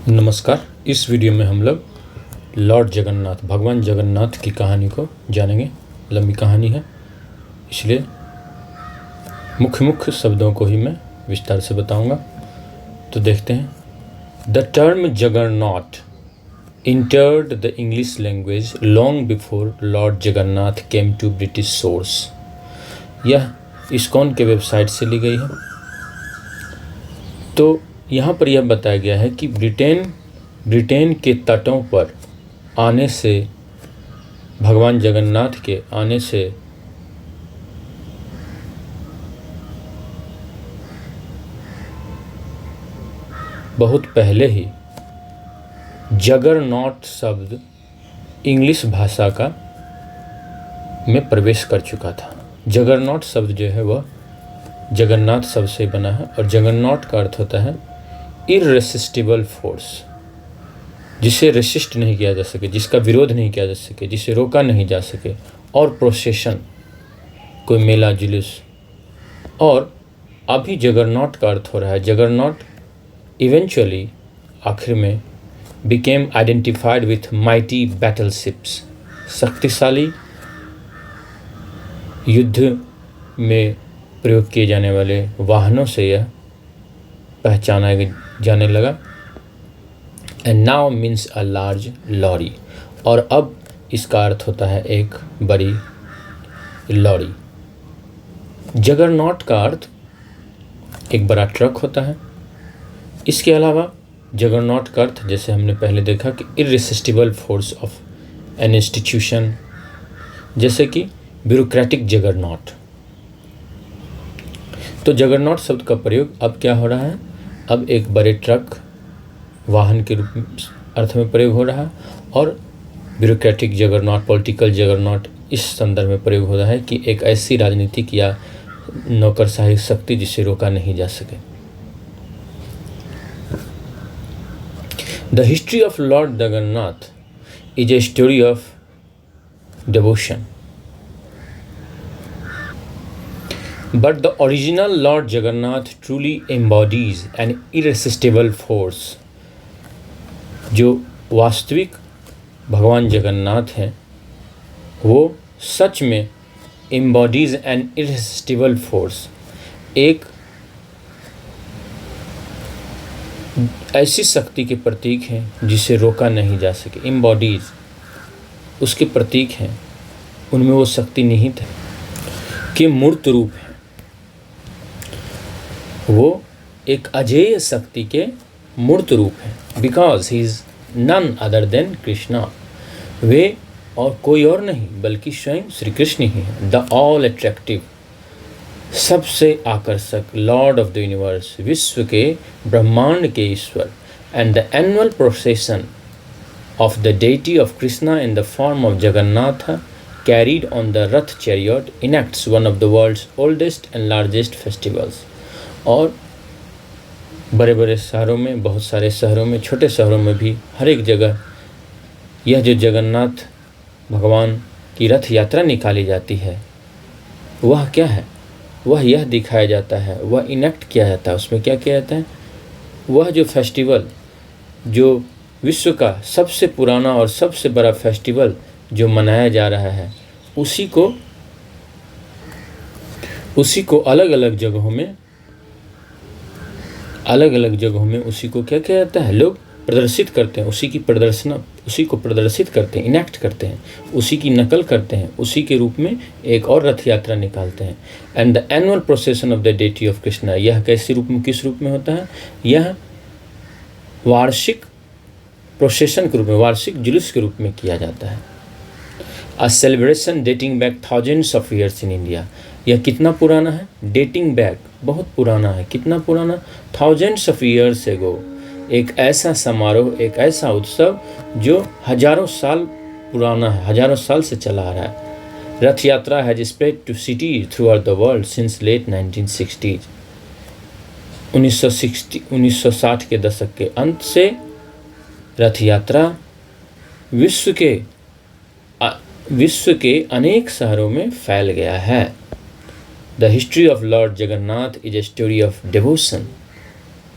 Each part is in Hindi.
नमस्कार। इस वीडियो में हम लोग लॉर्ड जगन्नाथ भगवान जगन्नाथ की कहानी को जानेंगे। लंबी कहानी है, इसलिए मुख्य शब्दों को ही मैं विस्तार से बताऊंगा। तो देखते हैं। The term juggernaut entered the English language long before Lord Jagannath came to British source। यह इस्कॉन के वेबसाइट से ली गई है। तो यहाँ पर यह बताया गया है कि ब्रिटेन के तटों पर आने से, भगवान जगन्नाथ के आने से बहुत पहले ही जगरनॉट शब्द इंग्लिश भाषा का में प्रवेश कर चुका था। जगरनॉट शब्द जो है वह जगन्नाथ शब्द से बना है और जगन्नॉट का अर्थ होता है इररेसिस्टिबल फोर्स, जिसे रेसिस्ट नहीं किया जा सके, जिसका विरोध नहीं किया जा सके, जिसे रोका नहीं जा सके। और प्रोसेशन, कोई मेला जुलूस। और अभी जगरनॉट का अर्थ हो रहा है, जगरनॉट इवेंचुअली आखिर में became identified with mighty battleships, शक्तिशाली युद्ध में प्रयोग किए जाने वाले वाहनों से यह पहचाना जाने लगा। And now means a large lorry, और अब इसका अर्थ होता है एक बड़ी लॉरी। जगरनॉट का अर्थ एक बड़ा ट्रक होता है। इसके अलावा जगरनॉट का अर्थ, जैसे हमने पहले देखा, कि irresistible force of an institution, जैसे कि ब्यूरोक्रेटिक जगरनॉट। तो जगरनॉट शब्द का प्रयोग अब क्या हो रहा है, अब एक बड़े ट्रक वाहन के रूप में अर्थ में प्रयोग हो रहा है। और ब्यूरोक्रेटिक जगरनॉट, पॉलिटिकल जगरनॉट इस संदर्भ में प्रयोग हो रहा है कि एक ऐसी राजनीतिक या नौकरशाही शक्ति जिसे रोका नहीं जा सके। The history of lord Jagannath is a story of devotion. But the original Lord Jagannath truly embodies an irresistible force. जो वास्तविक भगवान जगन्नाथ हैं वो सच में embodies an irresistible force, एक ऐसी शक्ति के प्रतीक हैं जिसे रोका नहीं जा सके। embodies उसके प्रतीक हैं, उनमें वो शक्ति निहित है कि मूर्त रूप है। वो एक अजेय शक्ति के मूर्त रूप है। Because he is none other than Krishna, वे और कोई और नहीं बल्कि स्वयं श्री कृष्ण ही है। द ऑल अट्रैक्टिव, सबसे आकर्षक, लॉर्ड ऑफ द यूनिवर्स, विश्व के ब्रह्मांड के ईश्वर। And the annual procession of the deity of Krishna in the form of Jagannatha carried on the Rath chariot enacts one of the world's oldest and largest festivals। और बड़े बड़े शहरों में, बहुत सारे शहरों में, छोटे शहरों में भी हर एक जगह यह जो जगन्नाथ भगवान की रथ यात्रा निकाली जाती है वह क्या है, वह यह दिखाया जाता है, वह इनेक्ट किया जाता है। उसमें क्या किया जाता है, वह जो फेस्टिवल, जो विश्व का सबसे पुराना और सबसे बड़ा फेस्टिवल जो मनाया जा रहा है, उसी को अलग अलग जगहों में उसी को क्या किया जाता है, लोग प्रदर्शित करते हैं, उसी को प्रदर्शित करते हैं, इनेक्ट करते हैं, उसी की नकल करते हैं, उसी के रूप में एक और रथ यात्रा निकालते हैं। And the annual procession of the deity of Krishna, यह कैसे रूप में, किस रूप में होता है, यह वार्षिक प्रोसेशन के रूप में, वार्षिक जुलूस के रूप में किया जाता है। A celebration dating back thousands of years in India. यह कितना पुराना है, डेटिंग बैक, बहुत पुराना है। कितना पुराना, थाउजेंड्स ऑफ ईयर्स एगो। एक ऐसा समारोह, एक ऐसा उत्सव जो हजारों साल पुराना है, हजारों साल से चला आ रहा है। Rath Yatra has spread to city throughout the world since late 1960। 1960 के दशक के अंत से रथ यात्रा विश्व के अनेक शहरों में फैल गया है। The history of lord Jagannath is a story of devotion.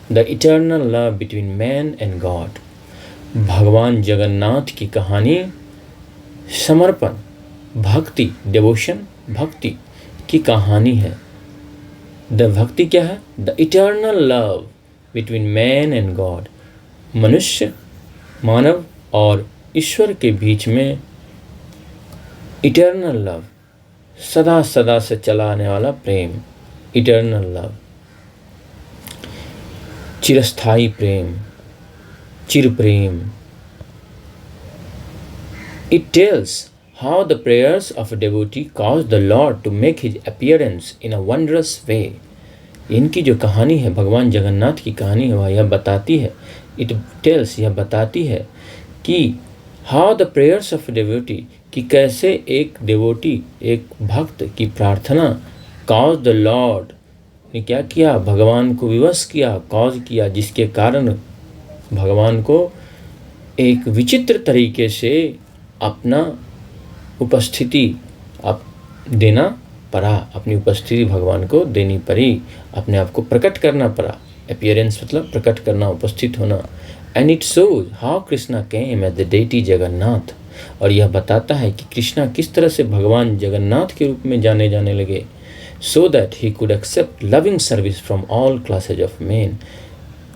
The eternal love between man and God. भगवान जगन्नाथ की कहानी समर्पण, भक्ति, डिवोशन, भक्ति की कहानी है। द भक्ति क्या है? The eternal love between man and God. मनुष्य, मानव और ईश्वर के बीच में इटर्नल लव, सदा सदा से चला आने वाला प्रेम, इटर्नल लव, चिरस्थाई प्रेम, चिर प्रेम। It tells how the prayers of a devotee caused the Lord to make his appearance in a wondrous way. इनकी जो कहानी है, भगवान जगन्नाथ की कहानी है, वह यह बताती है, it tells, यह बताती है कि how the prayers of a devotee, कि कैसे एक devotee, एक भक्त की प्रार्थना caused the Lord, ने क्या किया? भगवान को विवश किया, कॉज किया, जिसके कारण भगवान को एक विचित्र तरीके से अपना उपस्थिति देना पड़ा, अपनी उपस्थिति भगवान को देनी पड़ी, अपने आप को प्रकट करना पड़ा। अपीयरेंस मतलब प्रकट करना, उपस्थित होना। And it shows how Krishna came as the deity Jagannath. और यह बताता है कि कृष्णा किस तरह से भगवान जगन्नाथ के रूप में जाने लगे। So that he could accept loving service from all classes of men,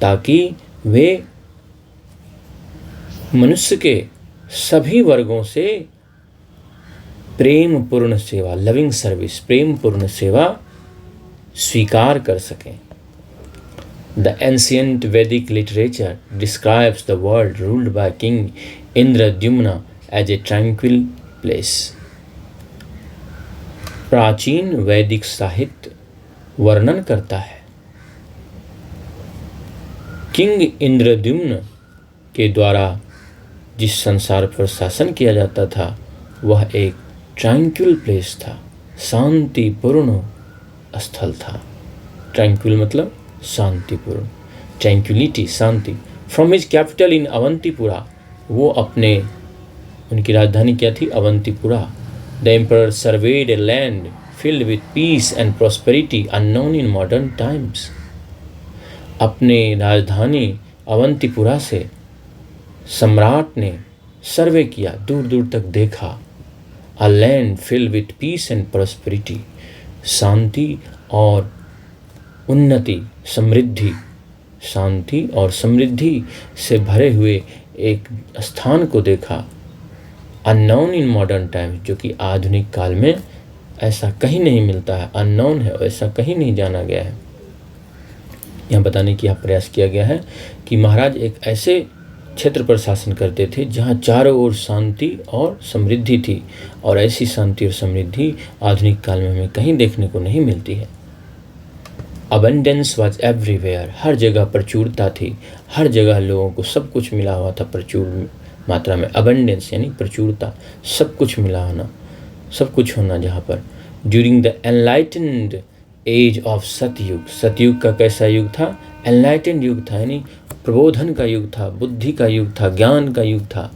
ताकि वे मनुष्य के सभी वर्गों से प्रेम पूर्ण सेवा, लविंग सर्विस, प्रेम पूर्ण सेवा स्वीकार कर सकें। The ancient Vedic literature describes the world ruled by king Indradyumna as a tranquil place. प्राचीन वैदिक साहित्य वर्णन करता है किंग इंद्रद्युम्न के द्वारा जिस संसार पर शासन किया जाता था वह एक ट्रैंक्विल प्लेस था, शांतिपूर्ण स्थल था। ट्रैंक्विल मतलब शांतिपूर्ण, ट्रैंक्विलिटी, शांति। From his capital in Avantipura, वो अपने, उनकी राजधानी क्या थी? Avantipura. The emperor served a land filled with peace and prosperity unknown in modern times. अपने राजधानी अवंतीपुरा से सम्राट ने सर्वे किया, दूर दूर तक देखा। A land filled with peace and prosperity, शांति और उन्नति, समृद्धि, शांति और समृद्धि से भरे हुए एक स्थान को देखा। अननोन इन मॉडर्न टाइम्स, जो कि आधुनिक काल में ऐसा कहीं नहीं मिलता है, अननोन है, ऐसा कहीं नहीं जाना गया है। यहाँ बताने की प्रयास किया गया है कि महाराज एक ऐसे क्षेत्र पर शासन करते थे जहाँ चारों ओर शांति और समृद्धि थी, और ऐसी शांति और समृद्धि आधुनिक काल में हमें कहीं देखने को नहीं मिलती है। अबंडेंस वॉज एवरीवेयर, हर जगह प्रचुरता थी, हर जगह लोगों को सब कुछ मिला हुआ था प्रचुर मात्रा में। अबंडेंस यानी प्रचुरता, सब कुछ मिला होना, सब कुछ होना जहाँ पर। During the enlightened age of Satyuga, Satyuga का कैसा युग था? एनलाइटेंड युग था, यानी प्रबोधन का युग था, बुद्धि का युग था, ज्ञान का युग था।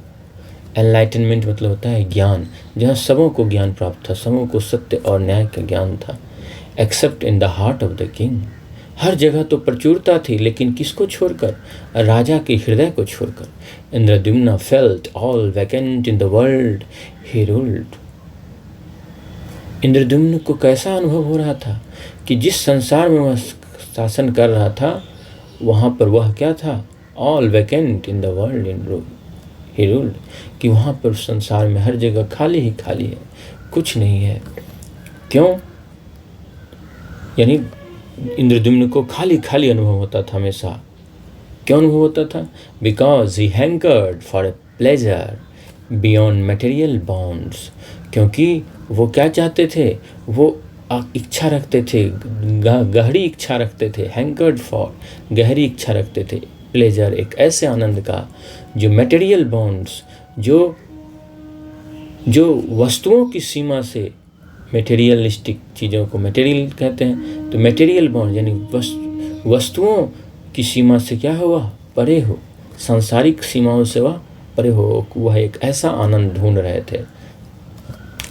एनलाइटनमेंट मतलब होता है ज्ञान, जहाँ सबों को ज्ञान प्राप्त था, सबों को सत्य और न्याय का ज्ञान था। Except in the heart of the king, हर जगह तो प्रचुरता थी, लेकिन किसको छोड़कर? राजा के हृदय को छोड़कर। Indradyumna felt all vacant in the world he ruled. Indradyumna को कैसा अनुभव हो रहा था कि जिस संसार में वह शासन कर रहा था वहाँ पर वह क्या था? All vacant in the world in he ruled, कि वहाँ पर संसार में हर जगह खाली ही खाली है, कुछ नहीं है। क्यों? यानी इंद्रद्युम्न को खाली खाली अनुभव होता था हमेशा। क्यों अनुभव होता था? Because he hankered for a pleasure beyond material bonds, क्योंकि वो क्या चाहते थे? वो इच्छा रखते थे, गहरी इच्छा रखते थे। हैंकर्ड फॉर, गहरी इच्छा रखते थे। प्लेजर, एक ऐसे आनंद का जो मटेरियल बॉन्ड्स, जो वस्तुओं की सीमा से, मटेरियलिस्टिक चीज़ों को मटेरियल कहते हैं, तो मटेरियल बॉन्ड यानी वस्तुओं की सीमा से क्या हो? वह परे हो, सांसारिक सीमाओं से वह परे हो। वह एक ऐसा आनंद ढूंढ रहे थे।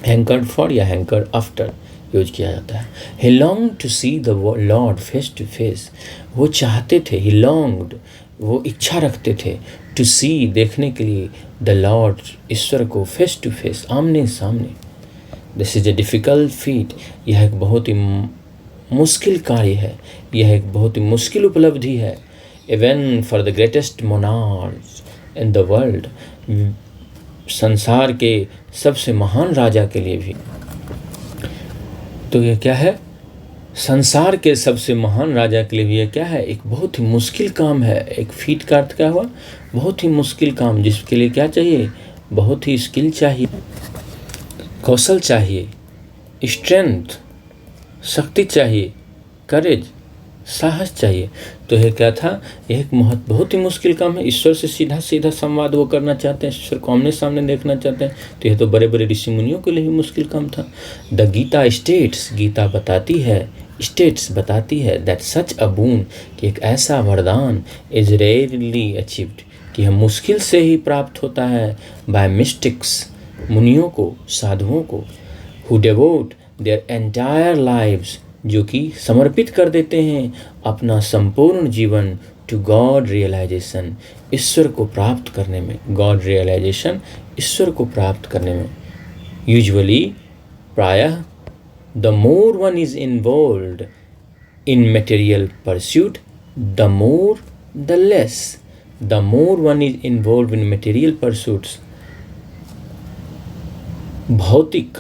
हैंकर्ड फॉर या हैंकर्ड आफ्टर, यूज किया जाता है। He longed to see the Lord face to face. वो चाहते थे, he longed, वो इच्छा रखते थे, to see, देखने के लिए, the Lord, ईश्वर को face to face, आमने सामने। This is a difficult feat. यह एक बहुत ही मुश्किल कार्य है, यह एक बहुत ही मुश्किल उपलब्धि है। Even for the greatest monarchs in the world, संसार के सबसे महान राजा के लिए भी। तो ये क्या है? संसार के सबसे महान राजा के लिए भी ये क्या है? एक बहुत ही मुश्किल काम है। एक फीट का अर्थ क्या हुआ? बहुत ही मुश्किल काम, जिसके लिए क्या चाहिए? बहुत ही स्किल चाहिए, कौशल चाहिए, स्ट्रेंथ, शक्ति चाहिए, करेज, साहस चाहिए। तो यह क्या था? यह एक बहुत ही मुश्किल काम है। ईश्वर से सीधा सीधा संवाद वो करना चाहते हैं, ईश्वर को आमने सामने देखना चाहते हैं। तो यह तो बड़े बड़े ऋषि मुनियों के लिए भी मुश्किल काम था। द गीता स्टेट्स, गीता बताती है, स्टेट्स बताती है, दैट सच अ बून, कि एक ऐसा वरदान इज रेयरली अचीव्ड, कि यह मुश्किल से ही प्राप्त होता है, बाय मिस्टिक्स, मुनियों को, साधुओं को, who devotee their entire lives, जो कि समर्पित कर देते हैं अपना संपूर्ण जीवन टू गॉड रियलाइजेशन, ईश्वर को प्राप्त करने में। गॉड रियलाइजेशन, ईश्वर को प्राप्त करने में। यूजुअली, प्रायः, the more one is involved in material pursuit, the more the less. The more one is involve in material pursuits, भौतिक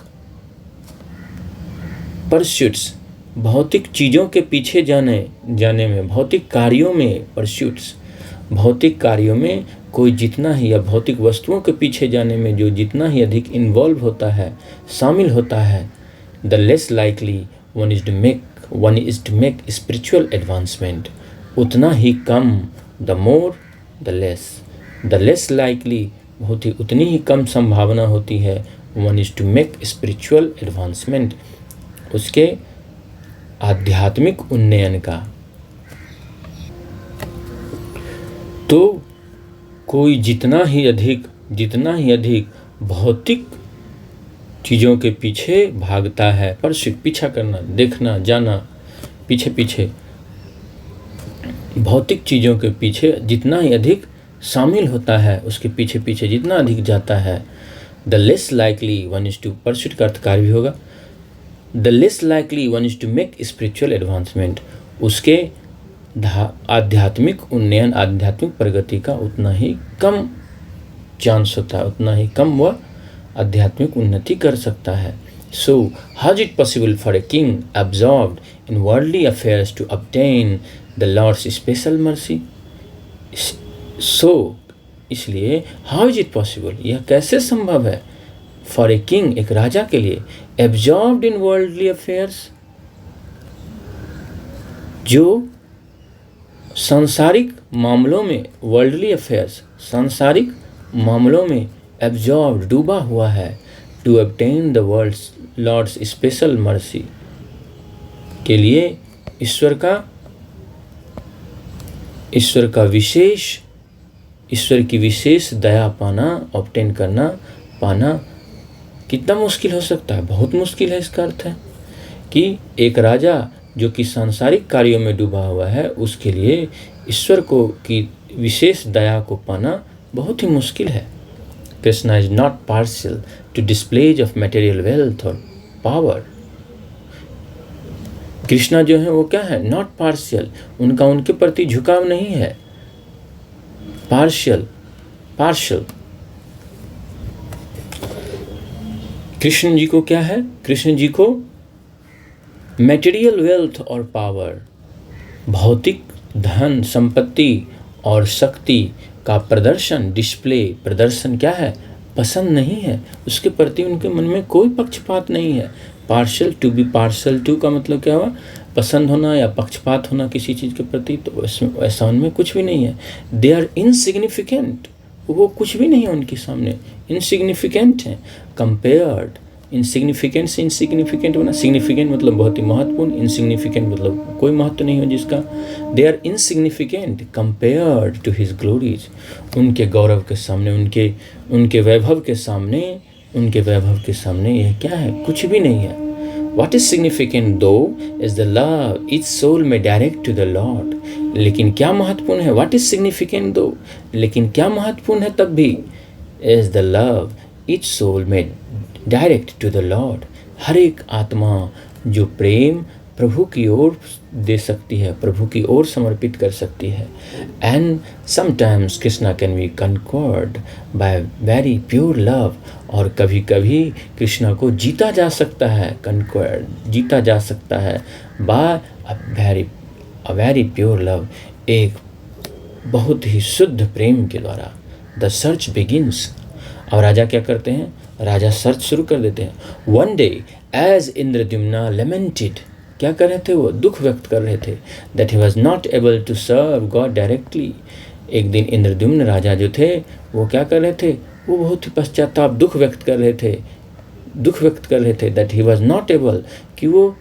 परस्यूट्स, भौतिक चीज़ों के पीछे जाने में, भौतिक कार्यों में, परस्यूट्स, भौतिक कार्यों में कोई जितना ही, या भौतिक वस्तुओं के पीछे जाने में जो जितना ही अधिक इन्वॉल्व होता है, शामिल होता है, the less likely one is to make spiritual advancement, उतना ही कम, the more the less likely, बहुत ही उतनी ही कम संभावना होती है, one is to make spiritual advancement, उसके आध्यात्मिक उन्नयन का। तो कोई जितना ही अधिक भौतिक चीज़ों के पीछे भागता है, पर पीछा करना, देखना, जाना, पीछे भौतिक चीज़ों के पीछे जितना ही अधिक शामिल होता है, उसके पीछे जितना अधिक जाता है, the less likely one is to, pursuit का अर्थ कार्य भी होगा, the less likely one is to make spiritual advancement, उसके आध्यात्मिक उन्नयन, आध्यात्मिक प्रगति का उतना ही कम चांस होता है, उतना ही कम वह आध्यात्मिक उन्नति कर सकता है। So how is it possible for a king absorbed in worldly affairs to obtain the lord's special mercy? So इसलिए हाउ इज इट पॉसिबल, यह कैसे संभव है, फॉर ए किंग, एक राजा के लिए, एब्जॉर्ब्ड इन वर्ल्डली अफेयर्स, जो सांसारिक मामलों में, वर्ल्डली अफेयर्स, सांसारिक मामलों में एब्जॉर्ब, डूबा हुआ है, to obtain the world's lord's special mercy, के लिए ईश्वर की विशेष दया पाना, ऑब्टेन करना, पाना कितना मुश्किल हो सकता है? बहुत मुश्किल है। इसका अर्थ है कि एक राजा जो कि सांसारिक कार्यों में डूबा हुआ है, उसके लिए ईश्वर को की विशेष दया को पाना बहुत ही मुश्किल है। Krishna is not partial two displays of material wealth और पावर। कृष्णा जो है वो क्या है? नॉट पार्शियल, उनका उनके प्रति झुकाव नहीं है। पार्शियल, कृष्ण जी को क्या है? कृष्ण जी को मटेरियल वेल्थ और पावर, भौतिक धन, संपत्ति और शक्ति का प्रदर्शन क्या है? पसंद नहीं है। उसके प्रति उनके मन में कोई पक्षपात नहीं है। Partial, to be partial to का मतलब क्या हुआ? पसंद होना या पक्षपात होना किसी चीज़ के प्रति, तो ऐसा उनमें कुछ भी नहीं है। दे आर इनसिग्निफिकेंट, वो कुछ भी नहीं है उनके सामने, इनसिग्निफिकेंट हैं। कंपेयर्ड, इनसिग्निफिकेंट से इनसिग्निफिकेंट होना, सिग्निफिकेंट मतलब बहुत ही महत्वपूर्ण, इनसिग्निफिकेंट मतलब कोई महत्व नहीं हो जिसका। They are insignificant compared to his glories, उनके गौरव के सामने, उनके वैभव के सामने यह क्या है? कुछ भी नहीं है। What is significant though is the love each soul may direct to the Lord. लेकिन क्या महत्वपूर्ण है? What is significant though? लेकिन क्या महत्वपूर्ण है तब भी? Is the love each soul may direct to the Lord. हर एक आत्मा जो प्रेम प्रभु की ओर दे सकती है, प्रभु की ओर समर्पित कर सकती है. And sometimes Krishna can be conquered by very pure love. और कभी कभी कृष्णा को जीता जा सकता है, कन्क्वर्ड जीता जा सकता है by a very pure love, एक बहुत ही शुद्ध प्रेम के द्वारा. The search begins. और राजा क्या करते हैं? राजा सर्च शुरू कर देते हैं. One day as Indradyumna lamented. क्या कर रहे थे? वो दुख व्यक्त कर रहे थे. That he was not able to serve God directly. एक दिन इंद्रद्युम्न राजा जो थे वो क्या कर रहे थे? वो बहुत ही पश्चाताप दुख व्यक्त कर रहे थे. That he was not able, कि वो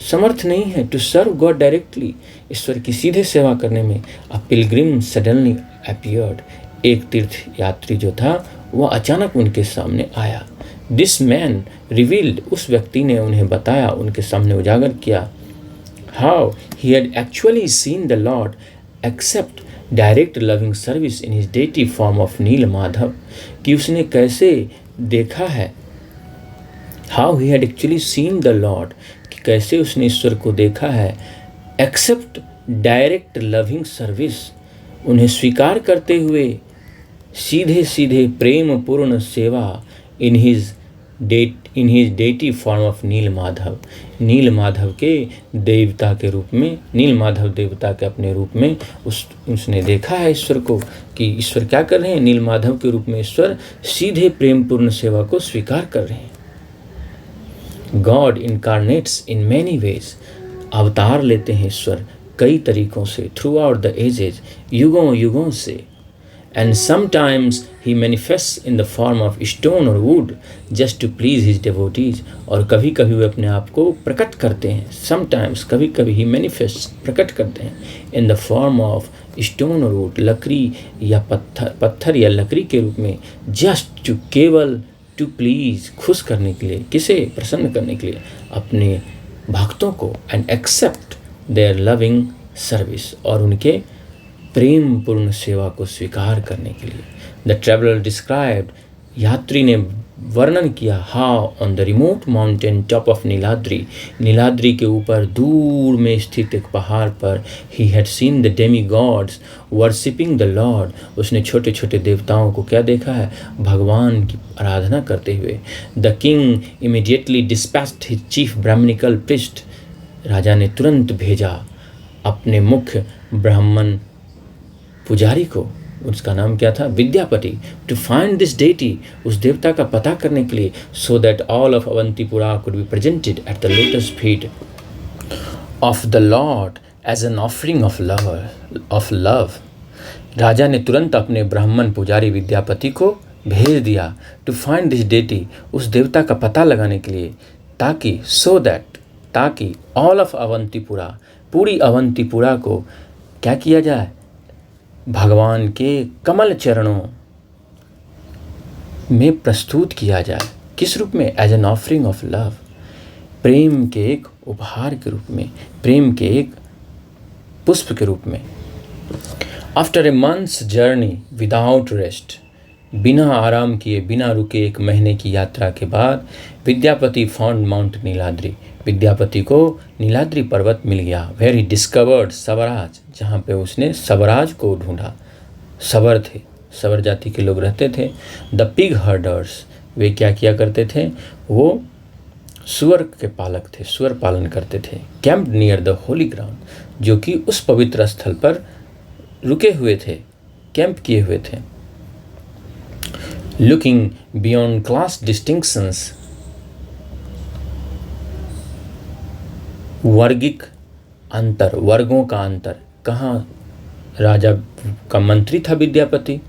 समर्थ नहीं है टू सर्व गॉड डायरेक्टली, ईश्वर की सीधे सेवा करने में. अ पिलग्रिम सडनली अपीयर्ड. एक तीर्थ यात्री जो था वो अचानक उनके सामने आया. This man revealed. उस व्यक्ति ने उन्हें बताया, उनके सामने उजागर किया, how he had actually seen the lord accept direct loving service in his deity form of Nil Madhav. कि उसने कैसे देखा है, how he had actually seen the lord, कि कैसे उसने ईश्वर को देखा है, एक्सेप्ट डायरेक्ट लविंग सर्विस, उन्हें स्वीकार करते हुए सीधे सीधे प्रेम पूर्ण सेवा in his deity form of Nil Madhav. Nil Madhav के देवता के रूप में, नील माधव देवता के अपने रूप में उसने देखा है ईश्वर को, कि ईश्वर क्या कर रहे हैं? नील माधव के रूप में ईश्वर सीधे प्रेम पूर्ण सेवा को स्वीकार कर रहे हैं. God incarnate's in many ways. अवतार लेते हैं ईश्वर कई तरीकों से, थ्रू आउट द एजेज, युगों युगों से. And sometimes he manifests in the form of stone or wood just to please his devotees. और कभी कभी वे अपने आप को प्रकट करते हैं. Sometimes कभी कभी he manifests प्रकट करते हैं in the form of stone or wood, लकड़ी या पत्थर या लकड़ी के रूप में, just to केवल to please, खुश करने के लिए, किसे? प्रसन्न करने के लिए अपने भक्तों को. and accept their loving service, और उनके प्रेम पूर्ण सेवा को स्वीकार करने के लिए. The traveller described. यात्री ने वर्णन किया, how on the remote mountain top of Niladri, Niladri के ऊपर दूर में स्थित एक पहाड़ पर, he had seen the Demi God's worshipping the Lord. उसने छोटे छोटे देवताओं को क्या देखा है? भगवान की आराधना करते हुए. The king immediately dispatched his chief brahminical priest. राजा ने तुरंत भेजा अपने मुख्य ब्राह्मण पुजारी को, उसका नाम क्या था? Vidyapati. To find this deity, उस देवता का पता करने के लिए, so that all of Avantipura could be presented at the lotus feet of the lord as an offering of love. राजा ने तुरंत अपने ब्राह्मण पुजारी विद्यापति को भेज दिया, टू फाइंड दिस डेटी, उस देवता का पता लगाने के लिए, ताकि ताकि ऑल ऑफ अवंतीपुरा, पूरी अवंतीपुरा को क्या किया जाए? भगवान के कमल चरणों में प्रस्तुत किया जाए. किस रूप में? As an offering of love, प्रेम के एक उपहार के रूप में, प्रेम के एक पुष्प के रूप में. After a months journey without rest, बिना आराम किए, बिना रुके 1 महीने की यात्रा के बाद, विद्यापति फाउंड माउंट नीलाद्री. विद्यापति को नीलाद्री पर्वत मिल गया. वेरी डिस्कवर्ड सवराज, जहाँ पे उसने सवराज को ढूंढा. सवर थे, सवर जाति के लोग रहते थे. द पिग हर्डर्स, वे क्या किया करते थे? वो सुअर के पालक थे, सुअर पालन करते थे. Camp near the Holi ground, जो कि उस पवित्र स्थल पर रुके हुए थे, कैंप किए हुए थे. लुकिंग बियॉन्ड क्लास डिस्टिंक्शंस, वर्गिक अंतर, वर्गों का अंतर. कहाँ? राजा का मंत्री था विद्यापति,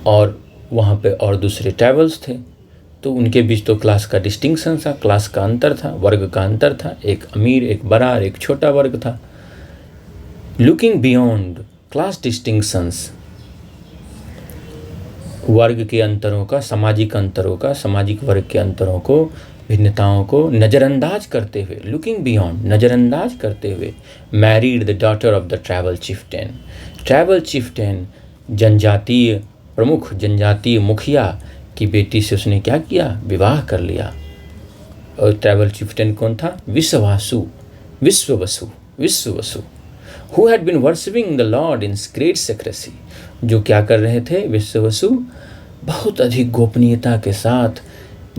और वहाँ पे और दूसरे ट्राइबल्स थे, तो उनके बीच तो क्लास का डिस्टिंक्शन था, क्लास का अंतर था, वर्ग का अंतर था. एक अमीर, एक बड़ा और एक छोटा वर्ग था. लुकिंग बियॉन्ड क्लास डिस्टिंक्शंस, वर्ग के अंतरों का, सामाजिक अंतरों का, सामाजिक वर्ग के अंतरों को, भिन्नताओं को नज़रअंदाज करते हुए, लुकिंग बियॉन्ड, नज़रअंदाज करते हुए, married the daughter of the tribal chieftain. Tribal chieftain, जनजातीय प्रमुख, जनजातीय मुखिया की बेटी से उसने क्या किया? विवाह कर लिया। और ट्राइबल चिफ्टेन कौन था? Vishvavasu, Vishvavasu, Vishvavasu, who had been worshipping the lord in great secrecy. जो क्या कर रहे थे? विश्ववसु बहुत अधिक गोपनीयता के साथ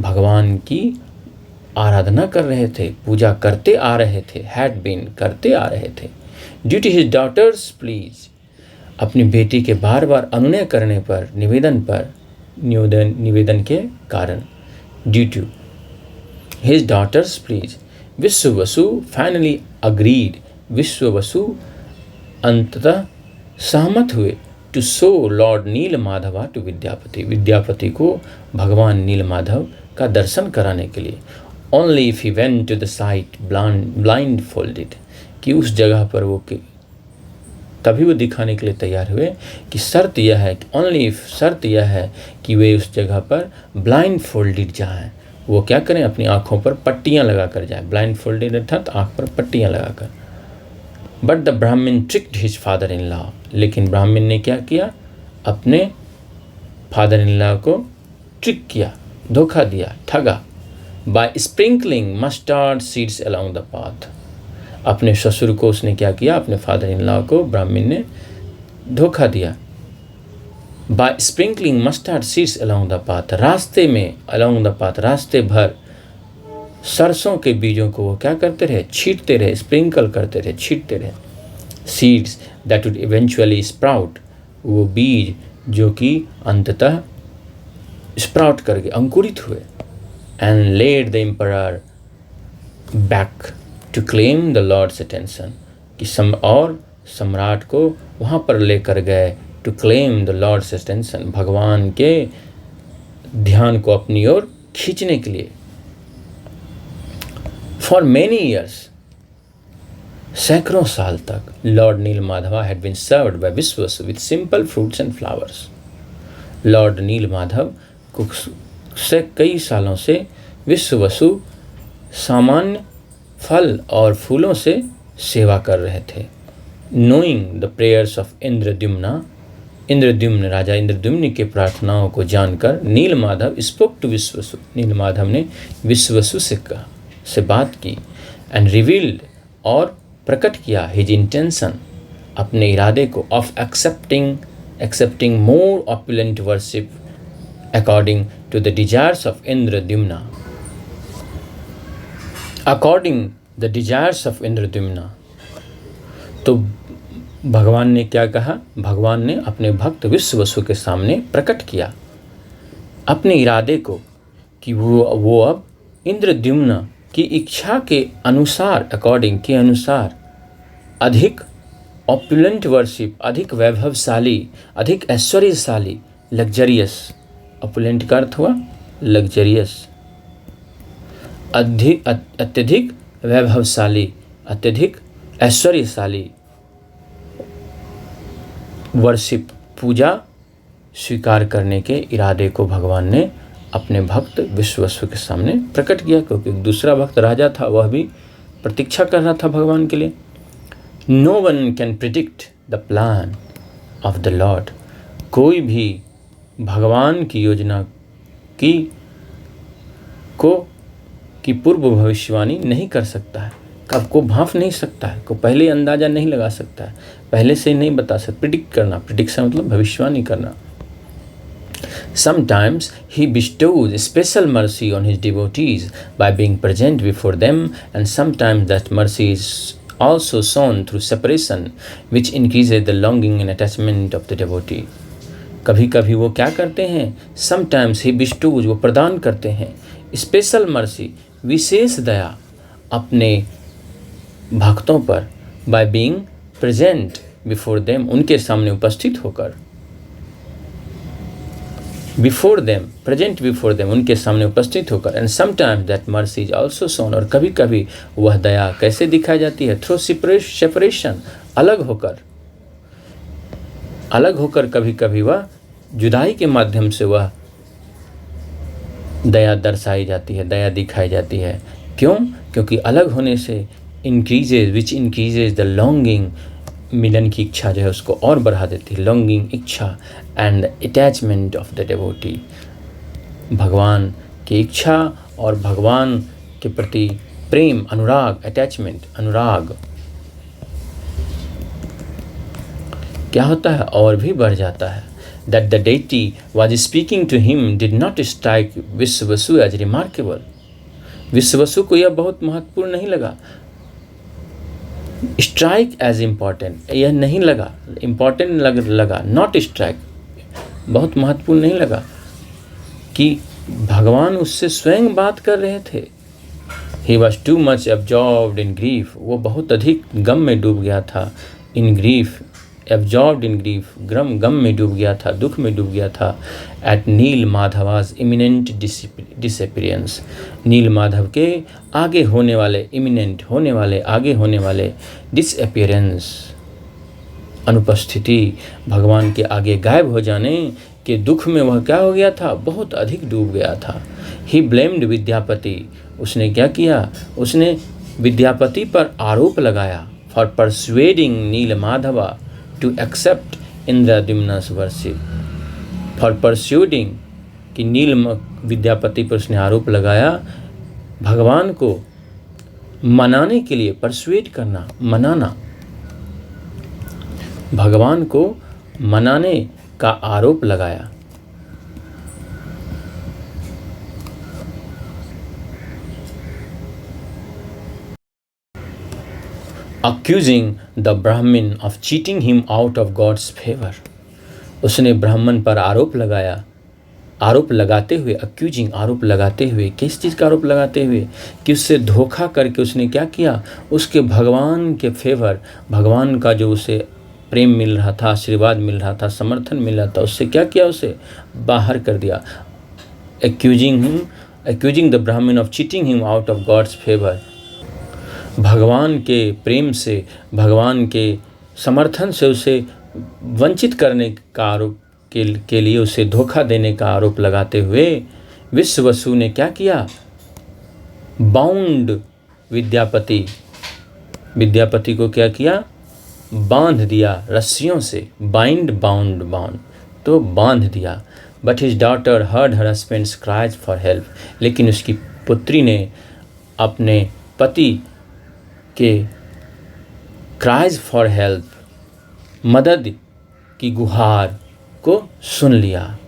भगवान की आराधना कर रहे थे, पूजा करते आ रहे थे, हैड बीन करते आ रहे थे। Due to his daughter's pleas, अपनी बेटी के बार बार अनुनय करने पर, निवेदन के कारण, due to his daughter's please, Vishvavasu finally agreed, Vishvavasu अंततः सहमत हुए, to show lord Nil Madhava to Vidyapati, Vidyapati को भगवान नील माधव का दर्शन कराने के लिए। Only if he went to the site blindfolded, कि उस जगह पर वो तभी वो दिखाने के लिए तैयार हुए कि शर्त यह है, शर्त यह है कि वे उस जगह पर ब्लाइंड फोल्डेड जाएं। वो क्या करें? अपनी आँखों पर पट्टियाँ लगा कर जाएं। ब्लाइंड फोल्डेड अर्थात आँख पर पट्टियाँ लगाकर। But the Brahmin tricked his father in law, लेकिन ब्राह्मण ने क्या किया? अपने फादर इन लॉ को ट्रिक किया, धोखा दिया, ठगा। By sprinkling mustard seeds along the path, अपने ससुर को उसने क्या किया? अपने फादर इन लॉ को ब्राह्मण ने धोखा दिया। By sprinkling mustard seeds along the path, रास्ते में, अलोंग द पाथ, रास्ते भर सरसों के बीजों को वो क्या करते रहे? छींटते रहे, स्प्रिंकल करते रहे, छींटते रहे। Seeds that would eventually sprout, वो बीज जो कि अंततः स्प्राउट करके अंकुरित हुए। And led the emperor back to claim the lord's attention, कि और सम्राट को वहाँ पर लेकर गए, to claim the lord's attention, भगवान के ध्यान को अपनी ओर खींचने के लिए। फॉर मेनी ईयर्स, सैकड़ों साल तक, lord Nil Madhava had been served by Vishvavasu with simple fruits and flowers. Lord Nil Madhav को से कई सालों से विश्ववसु सामान्य फल और फूलों से सेवा कर रहे थे। Knowing the prayers of Indradyumna, राजा इंद्रद्युम्न के प्रार्थनाओं को जानकर नील माधव स्पोक टू विश्ववसु, नील माधव ने विश्ववसु से बात की। एंड रिवील्ड, और प्रकट किया, हिज इंटेंशन, अपने इरादे को, of accepting more opulent worship according to the desires of Indradyumna, according the desires of Indradyumna. तो भगवान ने क्या कहा? भगवान ने अपने भक्त विश्ववसु के सामने प्रकट किया अपने इरादे को कि वो अब इंद्रद्युम्न की इच्छा के अनुसार, अकॉर्डिंग के अनुसार, अधिक ऑपुलेंट वर्शिप, अधिक वैभवशाली, अधिक ऐश्वर्यशाली, लग्जरियस, ऑपुलेंट का अर्थ हुआ लग्जरियस, अत्यधिक वैभवशाली, अत्यधिक ऐश्वर्यशाली वर्शिप, पूजा स्वीकार करने के इरादे को भगवान ने अपने भक्त विश्ववसु के सामने प्रकट किया। क्योंकि दूसरा भक्त राजा था, वह भी प्रतीक्षा कर रहा था भगवान के लिए। No one can predict the plan of the lord, कोई भी भगवान की योजना की पूर्व भविष्यवाणी नहीं कर सकता है, कब को भांप नहीं सकता है, को पहले अंदाजा नहीं लगा सकता है, पहले से नहीं बता सकता। प्रिडिक्ट करना, प्रिडिक्शन मतलब भविष्यवाणी करना। Sometimes he bestows special mercy on his devotees by being present before them, and sometimes that mercy is also shown through separation, which increases the longing and attachment of the devotee. कभी कभी वो क्या करते हैं? Sometimes he bestows, वो प्रदान करते हैं, special mercy, विशेष दया अपने भक्तों पर, by being present before them, उनके सामने उपस्थित होकर, before them, present before them, उनके सामने उपस्थित होकर। And sometimes that mercy is also shown, और कभी कभी वह दया कैसे दिखाई जाती है? थ्रू सेपरेशन, अलग होकर कभी कभी वह जुदाई के माध्यम से वह दया दर्शाई जाती है, दया दिखाई जाती है। क्यों? क्योंकि अलग होने से विच इंक्रीजेज द लॉन्गिंग, मिलन की इच्छा जो है उसको और बढ़ा देती है, लॉन्गिंग इच्छा, and attachment of the devotee, भगवान की इच्छा और भगवान के प्रति प्रेम, अनुराग, अटैचमेंट, अनुराग क्या होता है और भी बढ़ जाता है। That the deity was speaking to him did not strike Vishvavasu as remarkable. Vishvavasu को यह बहुत महत्वपूर्ण नहीं लगा। स्ट्राइक एज इम्पॉर्टेंट, यह नहीं लगा, इम्पॉर्टेंट लगा, नॉट स्ट्राइक, बहुत महत्वपूर्ण नहीं लगा कि भगवान उससे स्वयं बात कर रहे थे। He was too much absorbed in grief. वो बहुत अधिक गम में डूब गया था। In grief, absorbed in grief, गम में डूब गया था, दुख में डूब गया था। At नील माधवा's imminent disappearance, नील माधव के आगे होने वाले, imminent होने वाले, आगे होने वाले disappearance, अनुपस्थिति, भगवान के आगे गायब हो जाने के दुख में वह क्या हो गया था? बहुत अधिक डूब गया था। He blamed विद्यापति, उसने क्या किया? उसने विद्यापति पर आरोप लगाया for persuading nil Madhava to accept इंद्रद्युम्न's worship, for persuading कि विद्यापति पर उसने आरोप लगाया भगवान को मनाने के लिए, परसुएड करना, मनाना, भगवान को मनाने का आरोप लगाया। Accusing the Brahmin of cheating him out of God's favor, उसने ब्राह्मण पर आरोप लगाया, आरोप लगाते हुए, accusing, आरोप लगाते हुए, किस चीज़ का आरोप लगाते हुए? कि उससे धोखा करके उसने क्या किया? उसके भगवान के फेवर, भगवान का जो उसे प्रेम मिल रहा था, आशीर्वाद मिल रहा था, समर्थन मिल रहा था, उससे क्या किया? उसे बाहर कर दिया। Accusing the Brahmin of cheating him out of God's favor, भगवान के प्रेम से, भगवान के समर्थन से उसे वंचित करने का आरोप के लिए, उसे धोखा देने का आरोप लगाते हुए विश्ववसु ने क्या किया? बाउंड विद्यापति को क्या किया? बांध दिया रस्सियों से, बाउंड, तो बांध दिया। But his daughter heard her husband's cries for help, लेकिन उसकी पुत्री ने अपने पति के क्राइज फॉर हेल्प, मदद की गुहार को सुन लिया,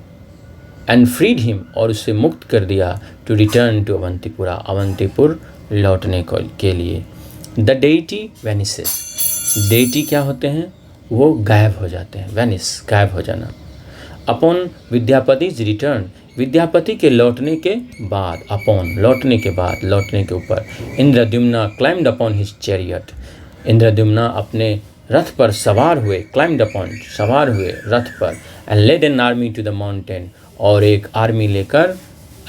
एंड फ्रीड हिम, और उसे मुक्त कर दिया, to return to Avantipura, Avantipur लौटने के लिए। द डेइटी वेनिसेस, डेइटी क्या होते हैं? वो गायब हो जाते हैं, वेनिस, गायब हो जाना। अपॉन विद्यापति's रिटर्न, विद्यापति के लौटने के बाद, अपॉन लौटने के बाद, लौटने के ऊपर, इंद्रद्युम्ना क्लाइम्ड अपॉन हिज चैरियट, इंद्रद्युम्ना अपने रथ पर सवार हुए, क्लाइम्ड अपॉन, सवार हुए रथ पर, and led an army to the mountain, और एक आर्मी लेकर,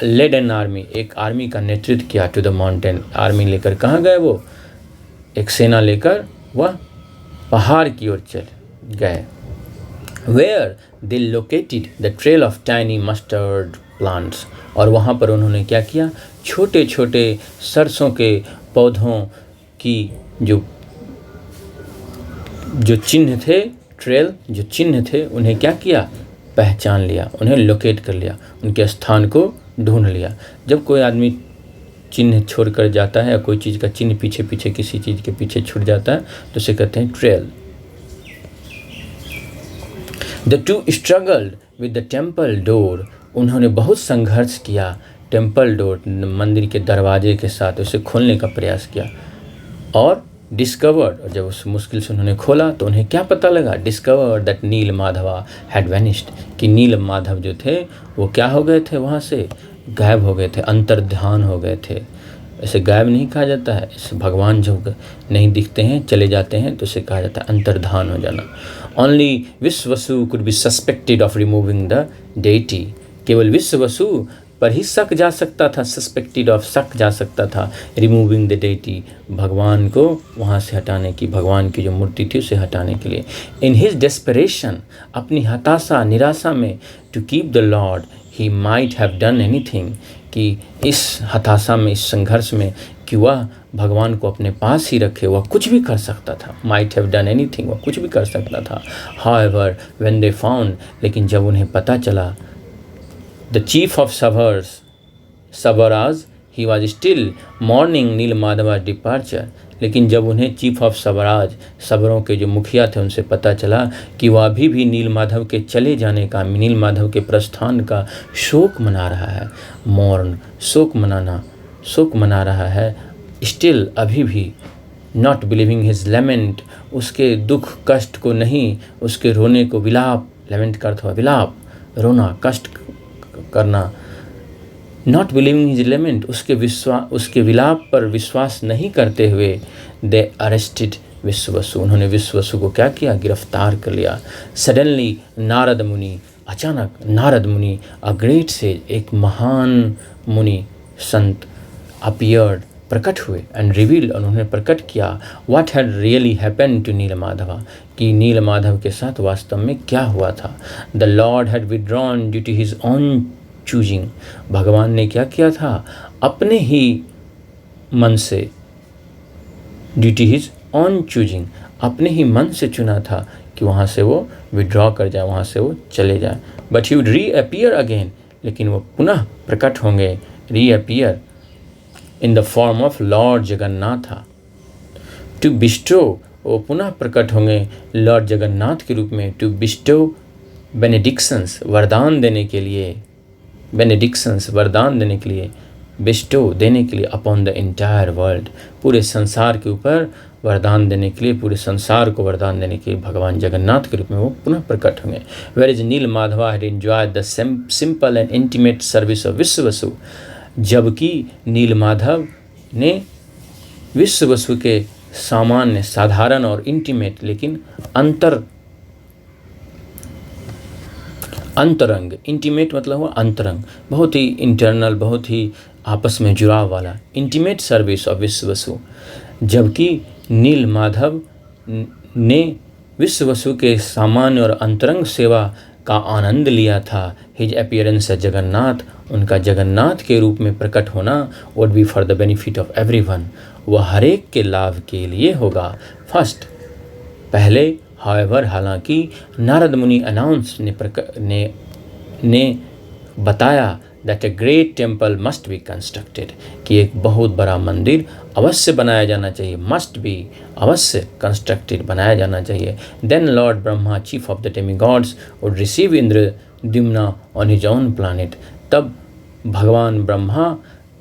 लेड एन आर्मी, एक आर्मी का नेतृत्व किया, टू द माउंटेन, आर्मी लेकर कहाँ गए? वो एक सेना लेकर वह पहाड़ की ओर चल गए। Where they located the trail of tiny mustard plants, और वहाँ पर उन्होंने क्या किया? छोटे छोटे सरसों के पौधों की जो चिन्ह थे, ट्रेल जो चिन्ह थे, उन्हें क्या किया? पहचान लिया, उन्हें लोकेट कर लिया, उनके स्थान को ढूंढ लिया। जब कोई आदमी चिन्ह छोड़कर जाता है, या कोई चीज़ का चिन्ह पीछे पीछे किसी चीज़ के पीछे छूट जाता है, तो उसे कहते हैं trail. The two struggled with the temple door, उन्होंने बहुत संघर्ष किया टेम्पल डोर, मंदिर के दरवाजे के साथ, उसे खोलने का प्रयास किया, और डिस्कवर्ड, जब उस मुश्किल से उन्होंने खोला तो उन्हें क्या पता लगा? Discovered that Nil Madhava had vanished, कि नील माधव जो थे वो क्या हो गए थे? वहाँ से गायब हो गए थे, अंतर्ध्यान हो गए थे। ऐसे गायब नहीं कहा जाता है, इसे भगवान जब नहीं दिखते हैं, चले जाते हैं, तो उसे कहा जाता है अंतर्ध्यान हो जाना। Only Vishvavasu could be suspected of removing the deity, केवल विश्ववसु पर ही शक जा सकता था, सस्पेक्टेड ऑफ, शक जा सकता था, रिमूविंग द डेटी, भगवान को वहाँ से हटाने की, भगवान की जो मूर्ति थी उसे हटाने के लिए। इन हिज डेस्परेशन, अपनी हताशा निराशा में, to keep the lord he might have done anything, कि इस हताशा में, इस संघर्ष में कि वह भगवान को अपने पास ही रखे, वह कुछ भी कर सकता था, माइट हैव डन एनीथिंग, वह कुछ भी कर सकता था। हाउएवर व्हेन दे फाउंड, लेकिन जब उन्हें पता चला, the chief of Sabaras he was still mourning Nilamadhava departure, लेकिन जब उन्हें चीफ ऑफ सबराज, सबरों के जो मुखिया थे, उनसे पता चला कि वह अभी भी नीलमाधव के चले जाने का, नीलमाधव के प्रस्थान का शोक मना रहा है, मौर्न, शोक मना रहा है, स्टिल अभी भी, नॉट बिलीविंग हिज लेमेंट, उसके दुख कष्ट को नहीं, उसके रोने को, विलाप, लेमेंट का अर्थ हुआ विलाप, रोना, कष्ट करना, नॉट बिलीविंग हिज लेमेंट, उसके विलाप पर विश्वास नहीं करते हुए, दे अरेस्टेड विश्ववसु, उन्होंने विश्ववसु को क्या किया, गिरफ्तार कर लिया। सडनली नारद मुनि, अचानक नारद मुनि, अ ग्रेट सेज, एक महान मुनि संत, अपीयर्ड, प्रकट हुए, एंड रिवील्ड, उन्होंने प्रकट किया, what had really happened to Nilamadhava, कि नीलमाधव के साथ वास्तव में क्या हुआ था। The lord had withdrawn due to his own choosing, भगवान ने क्या किया था, अपने ही मन से, due to his own choosing, अपने ही मन से चुना था कि वहाँ से वो विड्रॉ कर जाए, वहाँ से वो चले जाए। But he would reappear again, लेकिन वो पुनः प्रकट होंगे, reappear in the form of lord Jagannath, to बिस्टो, वो पुनः प्रकट होंगे लॉर्ड जगन्नाथ के रूप में, टू बिस्टो बेनेडिक्शंस, वरदान देने के लिए, बेनेडिक्शंस, वरदान देने के लिए, बिस्टो, देने के लिए, अपॉन द एंटायर वर्ल्ड, पूरे संसार के ऊपर वरदान देने के लिए, पूरे संसार को वरदान देने के लिए भगवान जगन्नाथ के रूप में वो पुनः प्रकट होंगे। Whereas Nilamadhava had enjoyed the simple and intimate service of Vishvavasu, जबकि नीलमाधव ने विश्ववसु के सामान्य, साधारण और इंटीमेट, लेकिन अंतरंग, इंटीमेट मतलब हुआ अंतरंग, बहुत ही इंटरनल, बहुत ही आपस में जुड़ाव वाला, इंटीमेट सर्विस ऑफ विश्ववसु, जबकि नीलमाधव ने विश्ववसु के सामान्य और अंतरंग सेवा का आनंद लिया था। हिज अपीयरेंस एज जगन्नाथ, उनका जगन्नाथ के रूप में प्रकट होना, would be for the benefit of everyone, वह हर एक के लाभ के लिए होगा। फर्स्ट, पहले, हाउएवर, हालांकि, नारद मुनि अनाउंस ने बताया, that a great temple must be constructed, कि एक बहुत बड़ा मंदिर अवश्य बनाया जाना चाहिए, मस्ट बी, अवश्य, कंस्ट्रक्टेड, बनाया जाना चाहिए। Then lord Brahma, chief of the demigods, would receive Indradyumna on his own planet, तब भगवान ब्रह्मा,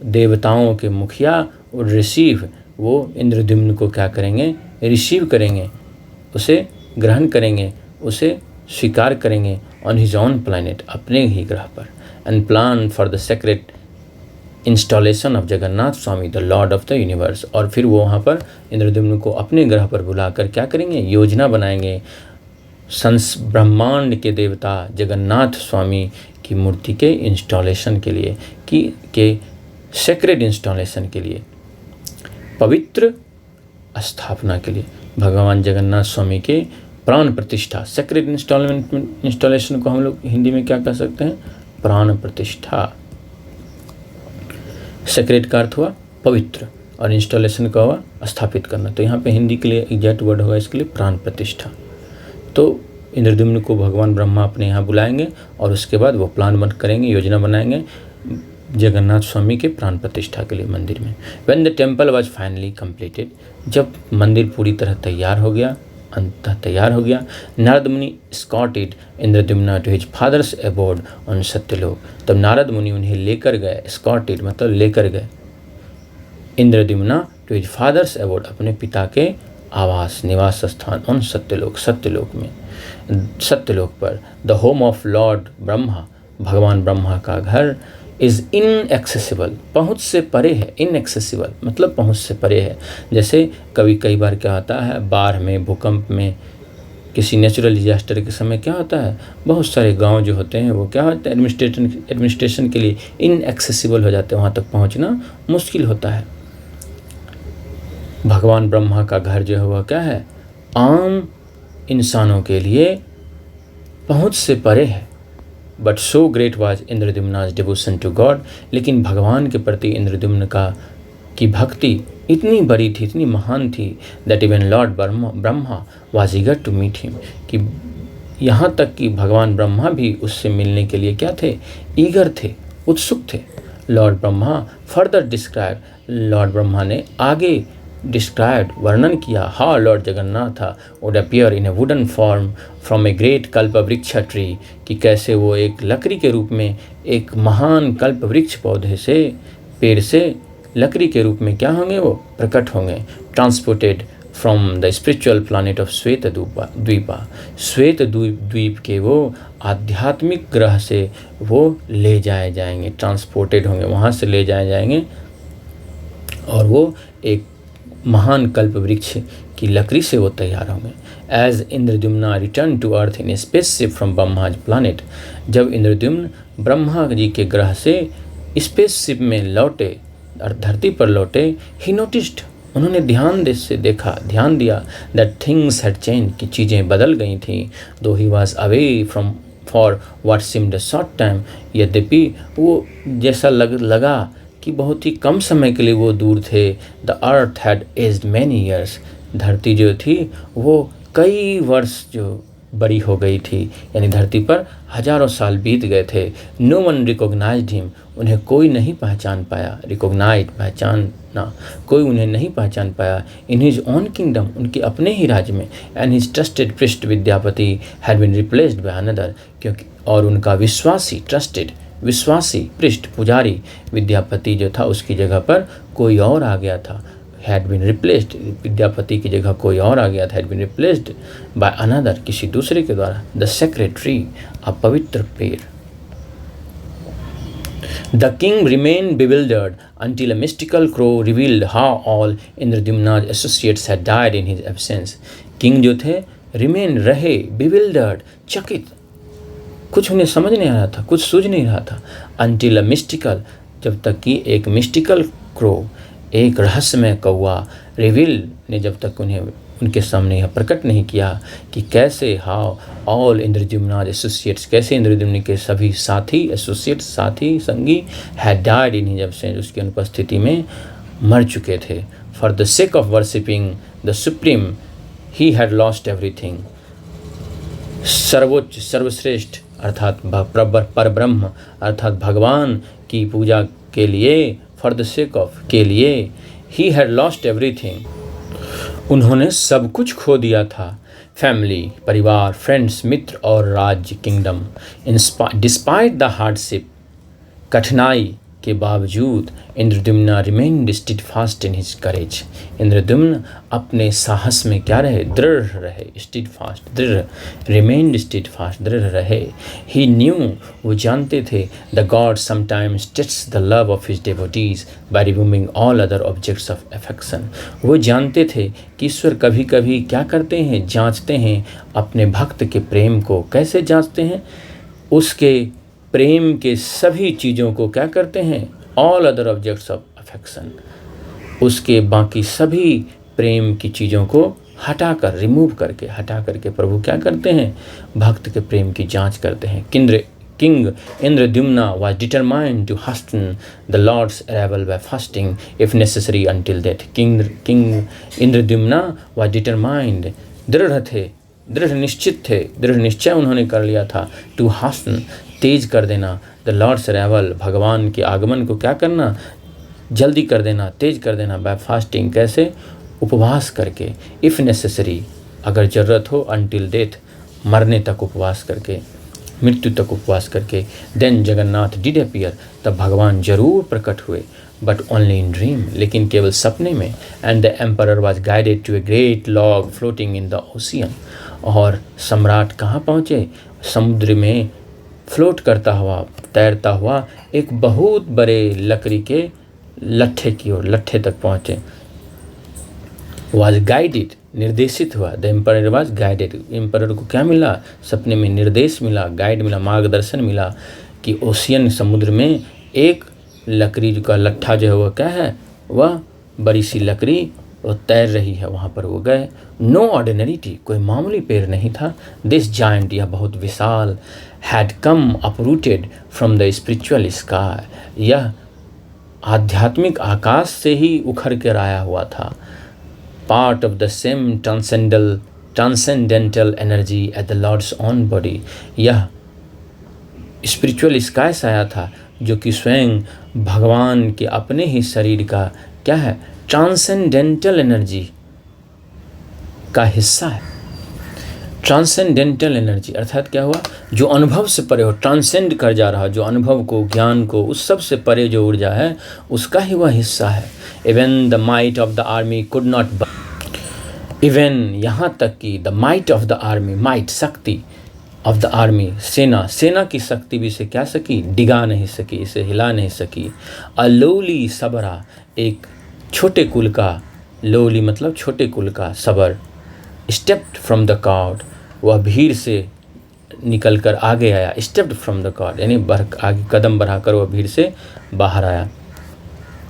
देवताओं के मुखिया, वुड रिसीव, वो इंद्रद्युम्न को क्या करेंगे, रिसीव करेंगे, उसे ग्रहण करेंगे, उसे स्वीकार करेंगे, ऑन हिज ओन प्लानिट, अपने ही ग्रह पर, and plan for the secret installation of Jagannath Swami, the lord of the universe, और फिर वो वहाँ पर इंद्रद्युम्न को अपने ग्रह पर बुलाकर क्या करेंगे, योजना बनाएंगे, ब्रह्मांड के देवता जगन्नाथ स्वामी की मूर्ति के इंस्टॉलेशन के लिए, के सेक्रेट इंस्टॉलेशन के लिए, पवित्र स्थापना के लिए, भगवान जगन्नाथ स्वामी के प्राण प्रतिष्ठा, सेक्रेट इंस्टॉलेशन को हम लोग हिंदी में क्या कह सकते हैं, प्राण प्रतिष्ठा। सेक्रेट का अर्थ हुआ पवित्र, और इंस्टॉलेशन का हुआ स्थापित करना, तो यहाँ पे हिंदी के लिए एग्जैक्ट वर्ड होगा इसके लिए प्राण प्रतिष्ठा। तो इंद्रद्युम्न को भगवान ब्रह्मा अपने यहाँ बुलाएंगे, और उसके बाद वो प्लान करेंगे, योजना बनाएंगे जगन्नाथ स्वामी के प्राण प्रतिष्ठा के लिए मंदिर में। When the temple was finally completed, जब मंदिर पूरी तरह तैयार हो गया, अंततः तैयार हो गया, Narada Muni escorted Indradyumna to his father's abode on Satyaloka, तब नारद मुनि उन्हें लेकर गए, स्कॉटेड मतलब लेकर गए, इंद्रद्युम्ना टू हिज फादर्स अबोर्ड, अपने पिता के आवास, निवास स्थान, ऑन सत्यलोक, सत्यलोक में, सत्यलोक पर, the home of Lord Brahma, भगवान ब्रह्मा का घर, इज़ इनएक्सेसिबल, पहुँच से परे है, इनएक्सेसिबल मतलब पहुँच से परे है। जैसे कई बार क्या होता है, बाढ़ में, भूकंप में किसी नेचुरल डिजास्टर के समय क्या होता है, बहुत सारे गांव जो होते हैं वो क्या होता है, एडमिनिस्ट्रेशन के लिए इनएक्सेसिबल हो जाते हैं, वहाँ तक पहुँचना मुश्किल होता है। भगवान ब्रह्मा का घर जो है वह क्या है, आम इंसानों के लिए पहुँच से परे है। But so great was Indradyumna's devotion to God, लेकिन भगवान के प्रति इंद्रद्युम्न की भक्ति इतनी बड़ी थी, इतनी महान थी, that even lord Brahma was eager to meet him, कि यहाँ तक कि भगवान ब्रह्मा भी उससे मिलने के लिए क्या थे, ईगर थे, उत्सुक थे। Lord Brahma further describe, Lord Brahma ने आगे डिस्क्राइब्ड, वर्णन किया, how Lord Jagannath would appear in A wooden form from a great कल्प वृक्ष ट्री, कि कैसे वो एक लकड़ी के रूप में, एक महान कल्प वृक्ष पौधे से, पेड़ से लकड़ी के रूप में क्या होंगे, वो प्रकट होंगे। Transported from the spiritual planet of श्वेत द्वीपा, श्वेत द्वीप के वो आध्यात्मिक ग्रह से वो ले जाए जाएंगे, ट्रांसपोर्टेड होंगे, वहाँ से ले जाए जाएंगे, और वो एक महान कल्प वृक्ष की लकड़ी से वो तैयार होंगे। As Indradyumna return to earth in a spaceship from Brahma's planet, जब इंद्रद्युम्न ब्रह्मा जी के ग्रह से स्पेसशिप में लौटे और धरती पर लौटे, ही नोटिस्ड, उन्होंने ध्यान दिया दैट थिंग्स हैड चेंज, कि चीज़ें बदल गई थी। दो he was away from for what seemed a short time, यद्यपि वो जैसा लगा कि बहुत ही कम समय के लिए वो दूर थे। The earth had aged many years, धरती जो थी वो कई वर्ष जो बड़ी हो गई थी, यानी धरती पर हजारों साल बीत गए थे। नो वन रिकॉग्नाइज्ड हिम, उन्हें कोई नहीं पहचान पाया, रिकॉग्नाइज पहचानना, कोई उन्हें नहीं पहचान पाया। इन हिज ओन किंगडम, उनके अपने ही राज्य में, and his trusted priest Vidyapati had been replaced by another, क्योंकि और उनका विश्वासी पृष्ठ पुजारी विद्यापति जो था उसकी जगह पर कोई और आ गया था। हैड बीन रिप्लेस्ड, विद्यापति की जगह कोई और आ गया था, had been replaced by another, किसी दूसरे के द्वारा। द सेक्रेड ट्री, अ पवित्र पेड़। The king remain bewildered until a mystical crow revealed how all Indradyumna's associates had died in his absence. King जो थे रिमेन रहे, bewildered, चकित, कुछ उन्हें समझ नहीं आ रहा था, कुछ सूझ नहीं रहा था। Until a mystical, जब तक कि एक मिस्टिकल क्रो, एक रहस्यमय कौवा, रिवील ने जब तक उनके सामने यह प्रकट नहीं किया कि कैसे हाउ ऑल इंद्रद्युम्ना's एसोसिएट्स, कैसे इंद्रद्युम्न के सभी साथी, एसोसिएट्स, साथी, संगी, had died in his absence, उसकी अनुपस्थिति में मर चुके थे। For the sake of worshipping the supreme he had lost everything, सर्वोच्च, सर्वश्रेष्ठ अर्थात परब्रह्म अर्थात भगवान की पूजा के लिए, फॉर द सेक ऑफ के लिए, ही हैड लॉस्ट एवरीथिंग, उन्होंने सब कुछ खो दिया था। फैमिली, परिवार, फ्रेंड्स, मित्र और राज्य, किंगडम। डिस्पाइट द हार्डशिप, कठिनाई के बावजूद, इंद्रद्युम्न रिमेन्ड स्टीडफास्ट इन हिज करेज, इंद्रद्युम्न अपने साहस में क्या रहे, दृढ़ रहे, स्टीडफास्ट, दृढ़, रिमेन्ड स्टीडफास्ट, दृढ़ रहे। ही न्यू, वो जानते थे, the God sometimes tests the love of his devotees by removing all other objects of affection, वो जानते थे कि ईश्वर कभी कभी क्या करते हैं, जांचते हैं अपने भक्त के प्रेम को। कैसे जांचते हैं, उसके प्रेम के सभी चीज़ों को क्या करते हैं, all other objects of affection, उसके बाकी सभी प्रेम की चीज़ों को हटाकर, रिमूव करके, हटा करके प्रभु क्या करते हैं, भक्त के प्रेम की जांच करते हैं। King Indradyumna was determined to hasten the Lord's arrival by fasting if necessary until death. King Indradyumna was determined, दृढ़ थे, दृढ़ निश्चित थे, दृढ़ निश्चय उन्होंने कर लिया था, टू हासन, तेज कर देना, द लॉर्ड्स अराइवल, भगवान के आगमन को क्या करना, जल्दी कर देना, तेज कर देना, बाय फास्टिंग, कैसे, उपवास करके, इफ़ नेसेसरी, अगर ज़रूरत हो, अनटिल डेथ, मरने तक उपवास करके, मृत्यु तक उपवास करके। देन जगन्नाथ डिड अपीयर, तब भगवान जरूर प्रकट हुए, बट ओनली इन ड्रीम, लेकिन केवल सपने में। And the emperor was guided to a great log floating in the ocean, और सम्राट कहाँ पहुँचे, समुद्र में फ्लोट करता हुआ, तैरता हुआ एक बहुत बड़े लकड़ी के लट्ठे की ओर, लट्ठे तक पहुँचे। वॉज गाइडेड, निर्देशित हुआ। The emperor was guided, emperor को क्या मिला, सपने में निर्देश मिला, गाइड मिला, मार्गदर्शन मिला कि ओशियन समुद्र में एक लकड़ी का लट्ठा जो है वह क्या है, वह बड़ी सी लकड़ी वो तैर रही है, वहाँ पर वो गए। नो ऑर्डिनरी ट्री, कोई मामूली पेड़ नहीं था। दिस जायंट, यह बहुत विशाल, had come uprooted from the spiritual sky, यह आध्यात्मिक आकाश से ही उखड़ कर आया हुआ था। Part of the same transcendental energy at the lord's own body, यह स्पिरिचुअल स्काई से आया था जो कि स्वयं भगवान के अपने ही शरीर का क्या है, ट्रांसेंडेंटल एनर्जी का हिस्सा है। ट्रांसेंडेंटल एनर्जी अर्थात क्या हुआ, जो अनुभव से परे हो, ट्रांसेंड कर जा रहा, जो अनुभव को, ज्ञान को, उस सब से परे जो ऊर्जा है उसका ही वह हिस्सा है। Even the might of the army could not, even यहाँ तक कि the might of the army, might शक्ति, ऑफ द आर्मी सेना, सेना की शक्ति भी इसे क्या सकी, डिगा नहीं सकी, इसे हिला नहीं सकी। अ लोली सबरा, एक छोटे कुल का, लोली मतलब छोटे कुल का, सबर, स्टेप्ड फ्रॉम द क्राउड, वह भीड़ से निकल कर आगे आया। स्टेप्ड फ्रॉम द क्राउड यानी आगे कदम बढ़ाकर वह भीड़ से बाहर आया।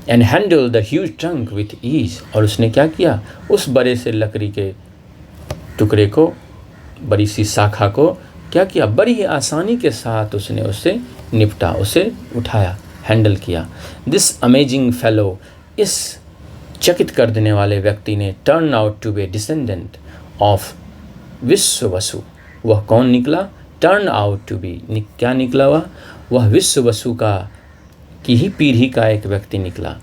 And handle the huge trunk with ease, और उसने क्या किया, उस बड़े से लकड़ी के टुकड़े को, बड़ी सी शाखा को क्या किया, बड़ी ही आसानी के साथ उसने उससे निपटा, उसे उठाया, हैंडल किया। दिस अमेजिंग फेलो, इस चकित कर देने वाले व्यक्ति ने turn out to be descendant of Vishvavasu, वह कौन निकला, टर्न आउट टू बी, क्या निकला वह विश्ववसु का की ही पीढ़ी का एक व्यक्ति निकला,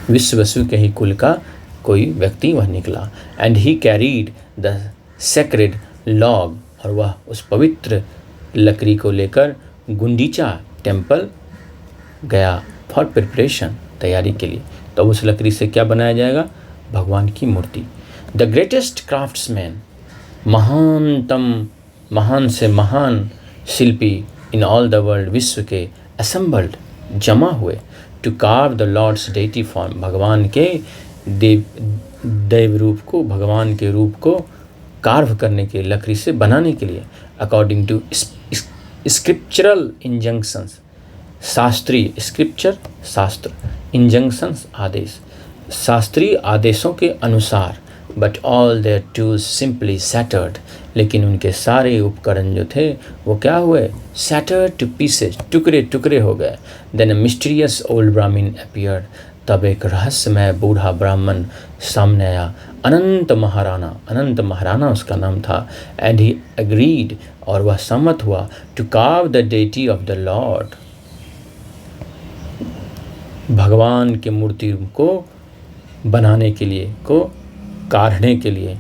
विश्ववसु के ही कुल का कोई व्यक्ति वह निकला। And he carried the sacred log, और वह उस पवित्र लकड़ी को लेकर गुंडीचा टेम्पल गया फॉर प्रिपरेशन, तैयारी के लिए। तो उस लकड़ी से क्या बनाया जाएगा, भगवान की मूर्ति। द ग्रेटेस्ट क्राफ्ट्समैन, महानतम, महान से महान शिल्पी इन ऑल द वर्ल्ड, विश्व के, असेंबल्ड, जमा हुए, to carve the lord's deity form, भगवान के देव रूप को, भगवान के रूप को कार्व करने के, लकड़ी से बनाने के लिए। अकॉर्डिंग टू स्क्रिप्चरल इंजंक्शंस, शास्त्रीय, स्क्रिप्चर शास्त्र, इंजंक्शंस आदेश, शास्त्रीय आदेशों के अनुसार। But all there tools simply shattered, लेकिन उनके सारे उपकरण जो थे वो क्या हुए, सैटर्ड टू पीसेज, टुकड़े टुकड़े हो गए। देन अ मिस्टीरियस ओल्ड ब्राह्मण अपीयर्ड, तब एक रहस्यमय बूढ़ा ब्राह्मण सामने आया, अनंत महाराणा उसका नाम था। एंड ही एग्रीड, और वह सम्मत हुआ, to carve the deity of the lord, भगवान की मूर्ति को बनाने के लिए, को काढ़ने के लिए।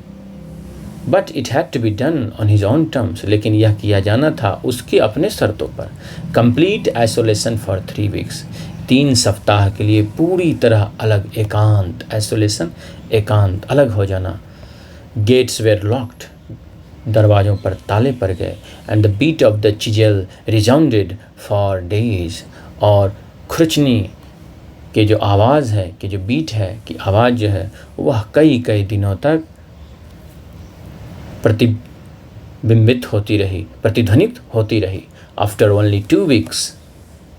But it had to be done on his own terms, लेकिन यह किया जाना था उसके अपने शर्तों पर। कंप्लीट आइसोलेशन फॉर 3 वीक्स, 3 सप्ताह के लिए पूरी तरह अलग, एकांत, आइसोलेशन एकांत, अलग हो जाना। गेट्स वेर लॉक्ड, दरवाज़ों पर ताले पड़ गए। And the beat of the chisel resounded for days, और खुरचनी के जो आवाज़ है, कि जो बीट है, कि आवाज़ जो है वह कई कई दिनों तक प्रतिबिंबित होती रही, प्रतिध्वनित होती रही। आफ्टर ओनली 2 वीक्स,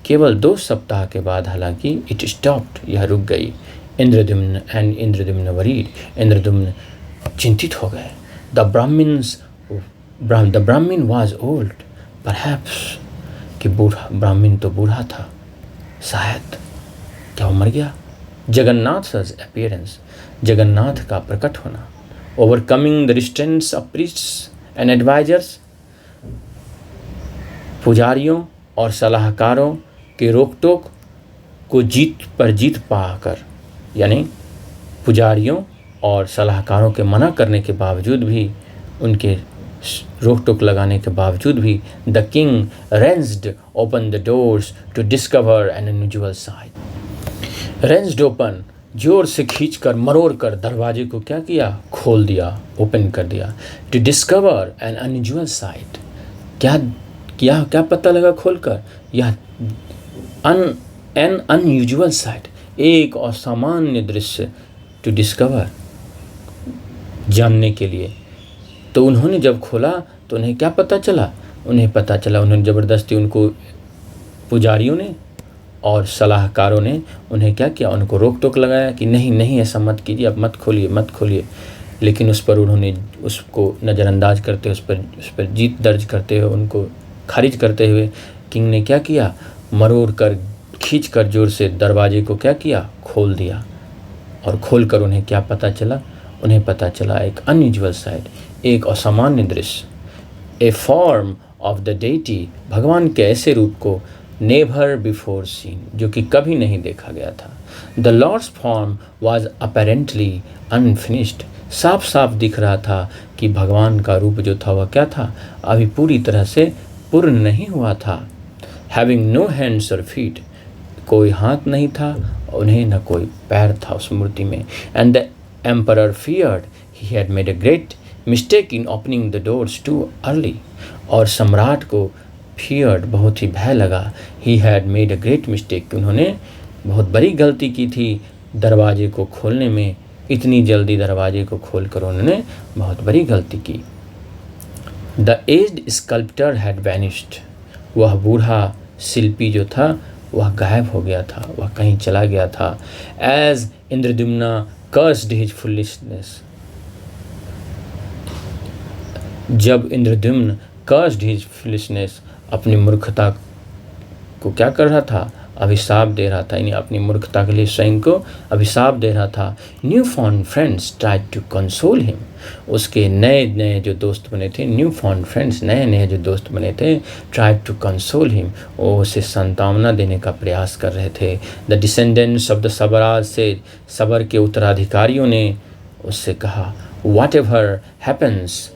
केवल 2 सप्ताह के बाद हालांकि, इट स्टॉप्ड, यह रुक गई। इंद्रद्युम्न एंड इंद्रद्युम्न वरीड, इंद्रद्युम्न चिंतित हो गए। द ब्राह्मण वाज ओल्ड, परहैप्स, कि बूढ़ा ब्राह्मण तो बूढ़ा था, शायद क्या वो मर गया। जगन्नाथ अपीयरेंस, जगन्नाथ का प्रकट होना। Overcoming the restraints of priests and advisers, पुजारियों और सलाहकारों के रोक टोक को जीत पाकर, यानी पुजारियों और सलाहकारों के मना करने के बावजूद भी, उनके रोक टोक लगाने के बावजूद भी, the king wrenched open the doors to discover an unusual sight. Wrenched open, जोर से खींचकर, मरोड़ कर दरवाजे को क्या किया, खोल दिया, ओपन कर दिया। To discover an unusual sight, क्या पता लगा खोलकर, यह एन अनयूजुअल साइट, एक असामान्य दृश्य। टू डिस्कवर, जानने के लिए। तो उन्होंने जब खोला तो उन्हें क्या पता चला? उन्हें पता चला, उन्होंने ज़बरदस्ती उनको पुजारियों ने और सलाहकारों ने उन्हें क्या किया? उनको रोक टोक लगाया कि नहीं नहीं, ऐसा मत कीजिए, अब मत खोलिए मत खोलिए। लेकिन उस पर उन्होंने उसको नज़रअंदाज करते, उस पर जीत दर्ज करते हुए, उनको खारिज करते हुए किंग ने क्या किया? मरोड़ कर, खींच कर जोर से दरवाजे को क्या किया? खोल दिया। और खोल कर उन्हें क्या पता चला? उन्हें पता चला एक अनयूजुअल साइट, एक असामान्य दृश्य, ए फॉर्म ऑफ द डेटी, भगवान के ऐसे रूप को नेवर बिफोर सीन, जो कि कभी नहीं देखा गया था। The lord's form was apparently unfinished, साफ साफ दिख रहा था कि भगवान का रूप जो था वह क्या था? अभी पूरी तरह से पूर्ण नहीं हुआ था। Having no hands or feet, कोई हाथ नहीं था, उन्हें न कोई पैर था उस मूर्ति में। And the emperor feared he had made a great mistake in opening the doors too early, और सम्राट को फियर्ड, बहुत ही भय लगा, he had made a great mistake, उन्होंने बहुत बड़ी गलती की थी दरवाजे को खोलने में, इतनी जल्दी दरवाजे को खोलकर उन्होंने बहुत बड़ी गलती की। The aged sculptor had vanished, वह बूढ़ा शिल्पी जो था वह गायब हो गया था, वह कहीं चला गया था। As Indradyumna cursed his foolishness, जब इंद्रद्युम्न कर्स्ड हिज फुलिशनेस, अपनी मूर्खता को क्या कर रहा था? अभिशाप दे रहा था, यानी अपनी मूर्खता के लिए स्वयं को अभिशाप दे रहा था। New found friends tried to console him, उसके नए नए जो दोस्त बने थे, न्यू फॉन्ड फ्रेंड्स, नए नए जो दोस्त बने थे, ट्राइड टू कंसोल हिम, वो उसे सांत्वना देने का प्रयास कर रहे थे। The descendants of the Sabaraj से, सबर के उत्तराधिकारियों ने उससे कहा, whatever happens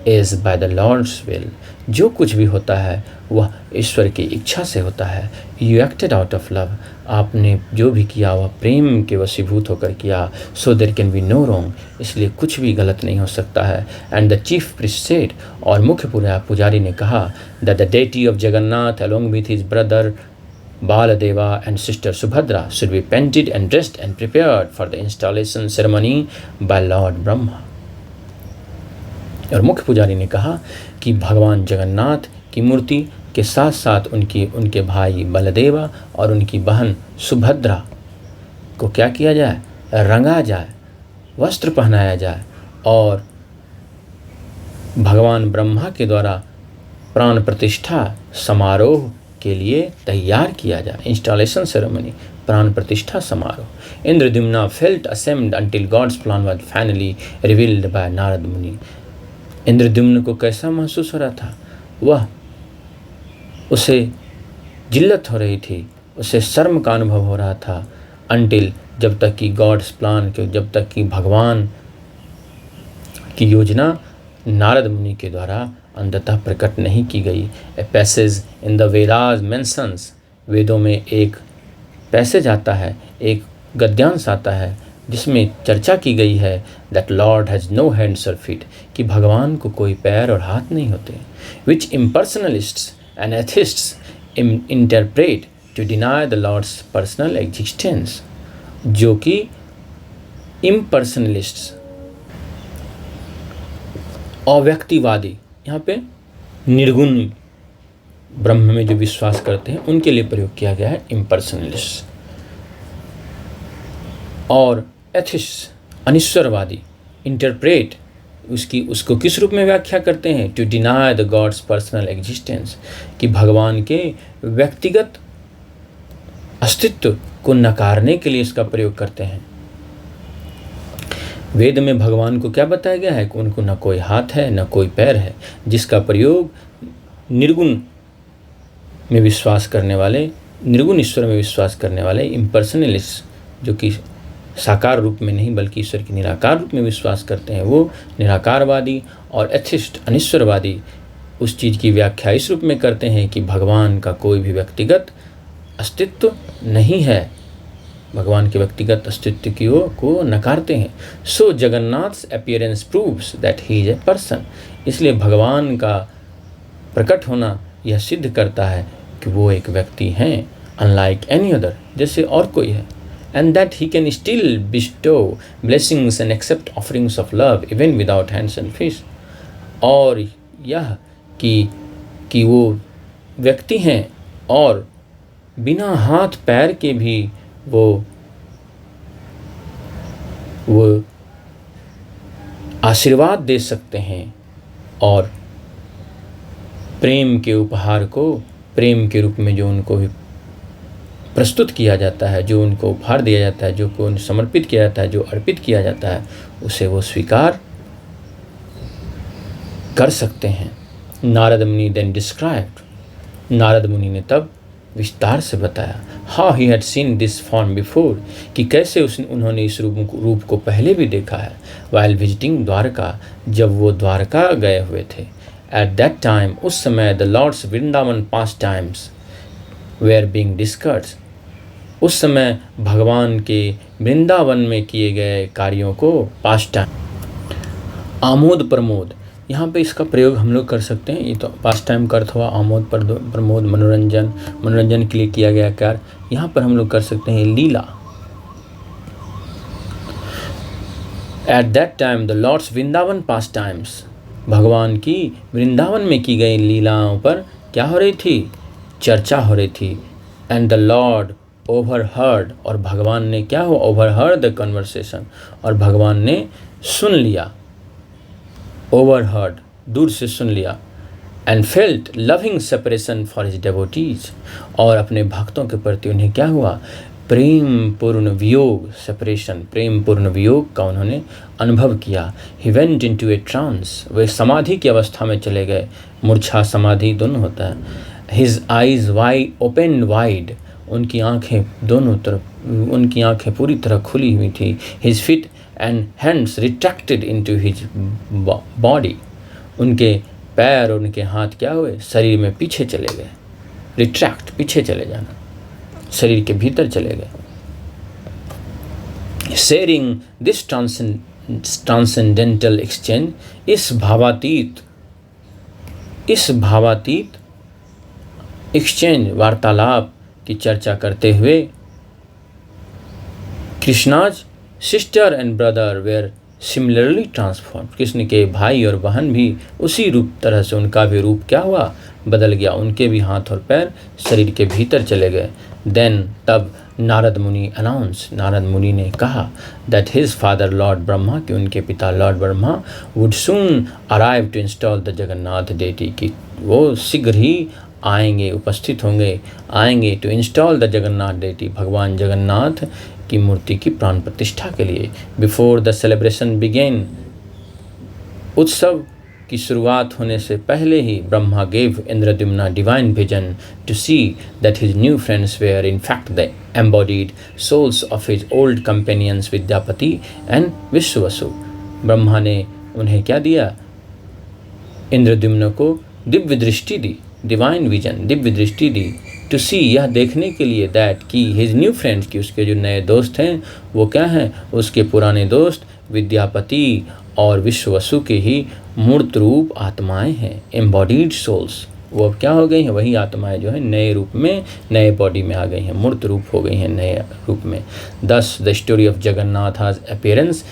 is by the lord's will, जो कुछ भी होता है वह ईश्वर की इच्छा से होता है। You acted out of love, आपने जो भी किया वह प्रेम के वशीभूत होकर किया। So there can be no wrong, इसलिए कुछ भी गलत नहीं हो सकता है। And the chief priest said, और मुख्य पुजारी ने कहा, that the deity of Jagannath along with his brother Baladeva and sister Subhadra should be painted and dressed and prepared for the installation ceremony by Lord Brahma. और मुख्य पुजारी ने कहा कि भगवान जगन्नाथ की मूर्ति के साथ साथ उनके भाई बलदेवा और उनकी बहन सुभद्रा को क्या किया जाए? रंगा जाए, वस्त्र पहनाया जाए और भगवान ब्रह्मा के द्वारा प्राण प्रतिष्ठा समारोह के लिए तैयार किया जाए। इंस्टॉलेशन सेरेमनी, प्राण प्रतिष्ठा समारोह। Indradyumna felt ashamed until God's plan was finally revealed by Narad Muni. Indradyumna को कैसा महसूस हो रहा था? वह, उसे जिल्लत हो रही थी, उसे शर्म का अनुभव हो रहा था, अंटिल, जब तक कि गॉड्स प्लान, जब तक कि भगवान की योजना नारद मुनि के द्वारा अंततः प्रकट नहीं की गई। A passage in the Vedas mentions, वेदों में एक पैसेज आता है, एक गद्यांश आता है जिसमें चर्चा की गई है that lord has no hands or feet, कि भगवान को कोई पैर और हाथ नहीं होते। Which impersonalists and atheists interpret to deny the lord's personal existence, जो कि इम्पर्सनलिस्ट्स, अव्यक्तिवादी, यहाँ पे निर्गुण ब्रह्म में जो विश्वास करते हैं उनके लिए प्रयोग किया गया है इम्पर्सनलिस्ट। और एथिस्ट, अनिश्वरवादी, इंटरप्रेट, उसको किस रूप में व्याख्या करते हैं? To deny the God's personal existence, कि भगवान के व्यक्तिगत अस्तित्व को नकारने के लिए इसका प्रयोग करते हैं। वेद में भगवान को क्या बताया गया है कि उनको न कोई हाथ है न कोई पैर है, जिसका प्रयोग निर्गुण में विश्वास करने वाले, निर्गुण ईश्वर में विश्वास करने वाले इम्पर्सनलिस्ट, जो कि साकार रूप में नहीं बल्कि ईश्वर के निराकार रूप में विश्वास करते हैं, वो निराकारवादी, और एथिस्ट, अनिश्वरवादी, उस चीज़ की व्याख्या इस रूप में करते हैं कि भगवान का कोई भी व्यक्तिगत अस्तित्व नहीं है, भगवान के व्यक्तिगत अस्तित्व को नकारते हैं। So Jagannath's appearance proves that he is a person, इसलिए भगवान का प्रकट होना यह सिद्ध करता है कि वो एक व्यक्ति हैं, अनलाइक एनी अदर, जैसे और कोई है। and that he can still bestow blessings and accept offerings of love even without hands and feet. और यह कि वो व्यक्ति हैं और बिना हाथ पैर के भी वो आशीर्वाद दे सकते हैं और प्रेम के उपहार को प्रेम के रूप में जो उनको प्रस्तुत किया जाता है, जो उनको उपहार दिया जाता है, जो को समर्पित किया जाता है, जो अर्पित किया जाता है, उसे वो स्वीकार कर सकते हैं। नारद मुनि देन डिस्क्राइब्ड, नारद मुनि ने तब विस्तार से बताया how he had seen this form before, कि कैसे उन्होंने इस रूप को पहले भी देखा है। वाइल विजिटिंग द्वारका, जब वो द्वारका गए हुए थे। एट दैट टाइम, उस समय the lord's Vrindavan pastimes were being discussed, उस समय भगवान के वृंदावन में किए गए कार्यों को पास टाइम, आमोद प्रमोद, यहाँ पे इसका प्रयोग हम लोग कर सकते हैं। ये तो पास टाइम का अर्थ हुआ आमोद प्रमोद, मनोरंजन के लिए किया गया कार्य। यहाँ पर हम लोग कर सकते हैं लीला। At that time the lord's Vrindavan pastimes, भगवान की वृंदावन में की गई लीलाओं पर क्या हो रही थी? चर्चा हो रही थी। एंड द लॉर्ड ओवरहर्ड, और भगवान ने क्या हुआ? ओवरहर्ड द कन्वर्सेशन, और भगवान ने सुन लिया। ओवरहर्ड, दूर से सुन लिया। And felt loving separation for his devotees, और अपने भक्तों के प्रति उन्हें क्या हुआ? प्रेम पूर्ण वियोग, सेपरेशन, प्रेम पूर्ण वियोग का उन्होंने अनुभव किया। He went into a trance, वे समाधि की अवस्था में चले गए। मूर्छा समाधि दोनों होता है। His eyes wide open wide, उनकी आंखें दोनों तरफ, उनकी आंखें पूरी तरह खुली हुई थी। His fit and hands retracted into his body, उनके पैर और उनके हाथ क्या हुए? शरीर में पीछे चले गए। रिट्रैक्ट, पीछे चले जाना, शरीर के भीतर चले गए। शेयरिंग दिस ट्रांसेंडेंटल एक्सचेंज, इस भावातीत एक्सचेंज, वार्तालाप की चर्चा करते हुए, Krishna's sister and brother were similarly transform, Krishna के भाई और बहन भी उसी रूप तरह से, उनका भी रूप क्या हुआ? बदल गया। उनके भी हाथ और पैर शरीर के भीतर चले गए। देन, तब नारद मुनि अनाउंस, नारद मुनि ने कहा that his father lord Brahma, कि उनके पिता lord Brahma would soon arrive to install the Jagannath deity, कि वो शीघ्र ही आएंगे, उपस्थित होंगे, आएंगे to install the Jagannath deity, भगवान जगन्नाथ की मूर्ति की प्राण प्रतिष्ठा के लिए। बिफोर द सेलिब्रेशन बिगेन, उत्सव की शुरुआत होने से पहले ही Brahma gave Indradyumna divine vision to see that his new friends were in fact the embodied souls of his old companions Vidyapati and Vishvavasu. Brahma ने उन्हें क्या दिया? इंद्रद्युम्न को दिव्य दृष्टि दी, डिवाइन विजन, दिव्य दृष्टि दी। टू सी, यह देखने के लिए, दैट कि हिज न्यू फ्रेंड्स, की उसके जो नए दोस्त हैं वो क्या हैं? उसके पुराने दोस्त विद्यापति और विश्ववसु के ही मूर्त रूप आत्माएं हैं। एम्बॉडीड सोल्स, वो अब क्या हो गई हैं? वही आत्माएं जो है नए रूप में, नए बॉडी में आ गई हैं, मूर्त रूप हो गई हैं नए रूप में। Thus the story of Jagannath's appearance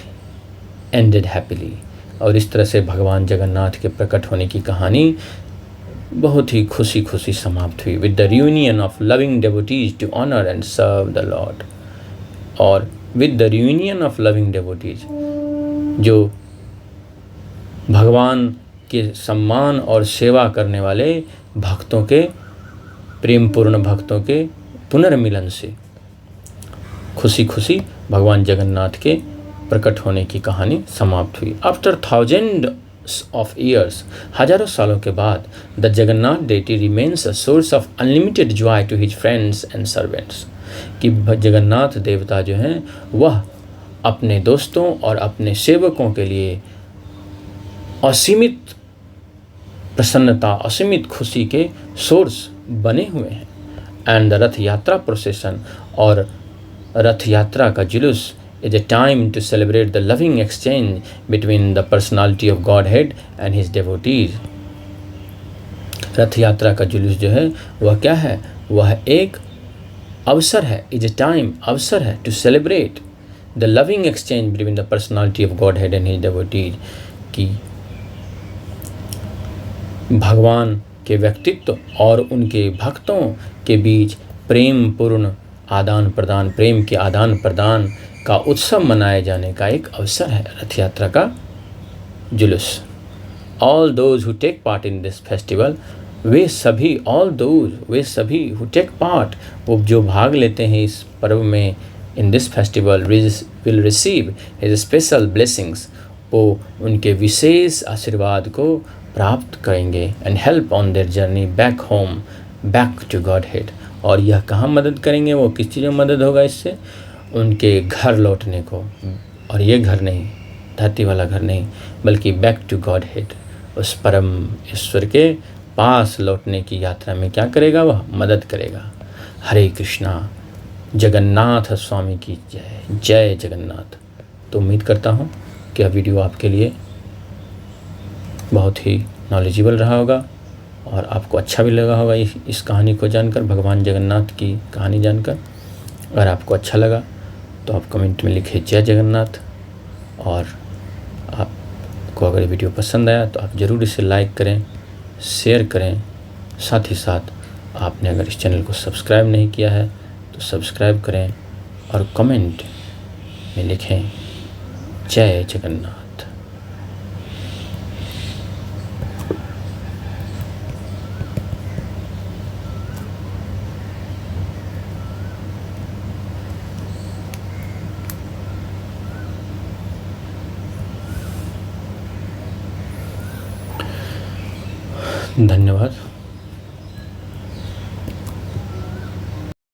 ended happily, और इस तरह से भगवान जगन्नाथ के प्रकट होने की कहानी बहुत ही खुशी खुशी समाप्त हुई। With the reunion of loving devotees to honour and serve the lord, और with the reunion of loving devotees, जो भगवान के सम्मान और सेवा करने वाले भक्तों के, प्रेमपूर्ण भक्तों के पुनर्मिलन से खुशी खुशी भगवान जगन्नाथ के प्रकट होने की कहानी समाप्त हुई। आफ्टर थाउजेंड of years, हजारों सालों के बाद, the Jagannath deity remains a source of unlimited joy to his friends and servants, कि जगन्नाथ देवता जो हैं वह अपने दोस्तों और अपने सेवकों के लिए असीमित प्रसन्नता, असीमित खुशी के सोर्स बने हुए हैं। एंड द रथ यात्रा प्रोसेसन, और रथ यात्रा का जुलूस is a time to celebrate the loving exchange between the personality of Godhead and his devotees. रथ यात्रा का जुलूस जो है वह क्या है? वह एक अवसर है, इज ए टाइम, अवसर है to celebrate the loving exchange between the personality of Godhead and his devotees, कि भगवान के व्यक्तित्व और उनके भक्तों के बीच प्रेम पूर्ण आदान प्रदान, प्रेम के आदान प्रदान का उत्सव मनाए जाने का एक अवसर है रथ यात्रा का जुलूस। All those who take part in this festival, वे सभी, ऑल दोज, वे सभी हु टेक पार्ट, वो जो भाग लेते हैं इस पर्व में, in this festival will receive his special blessings, वो उनके विशेष आशीर्वाद को प्राप्त करेंगे, and help on their journey back home, back to Godhead. और यह कहाँ मदद करेंगे, वो किस चीज़ में मदद होगा इससे, उनके घर लौटने को, और ये घर नहीं, धरती वाला घर नहीं, बल्कि बैक टू गॉड हेड, उस परम ईश्वर के पास लौटने की यात्रा में क्या करेगा, वह मदद करेगा। हरे कृष्णा, जगन्नाथ स्वामी की जय, जय जगन्नाथ। तो उम्मीद करता हूँ कि यह वीडियो आपके लिए बहुत ही नॉलेजेबल रहा होगा और आपको अच्छा भी लगा होगा इस कहानी को जानकर, भगवान जगन्नाथ की कहानी जानकर। अगर आपको अच्छा लगा तो आप कमेंट में लिखें जय जगन्नाथ, और आपको अगर ये वीडियो पसंद आया तो आप ज़रूर इसे लाइक करें, शेयर करें। साथ ही साथ आपने अगर इस चैनल को सब्सक्राइब नहीं किया है तो सब्सक्राइब करें और कमेंट में लिखें जय जगन्नाथ। धन्यवाद।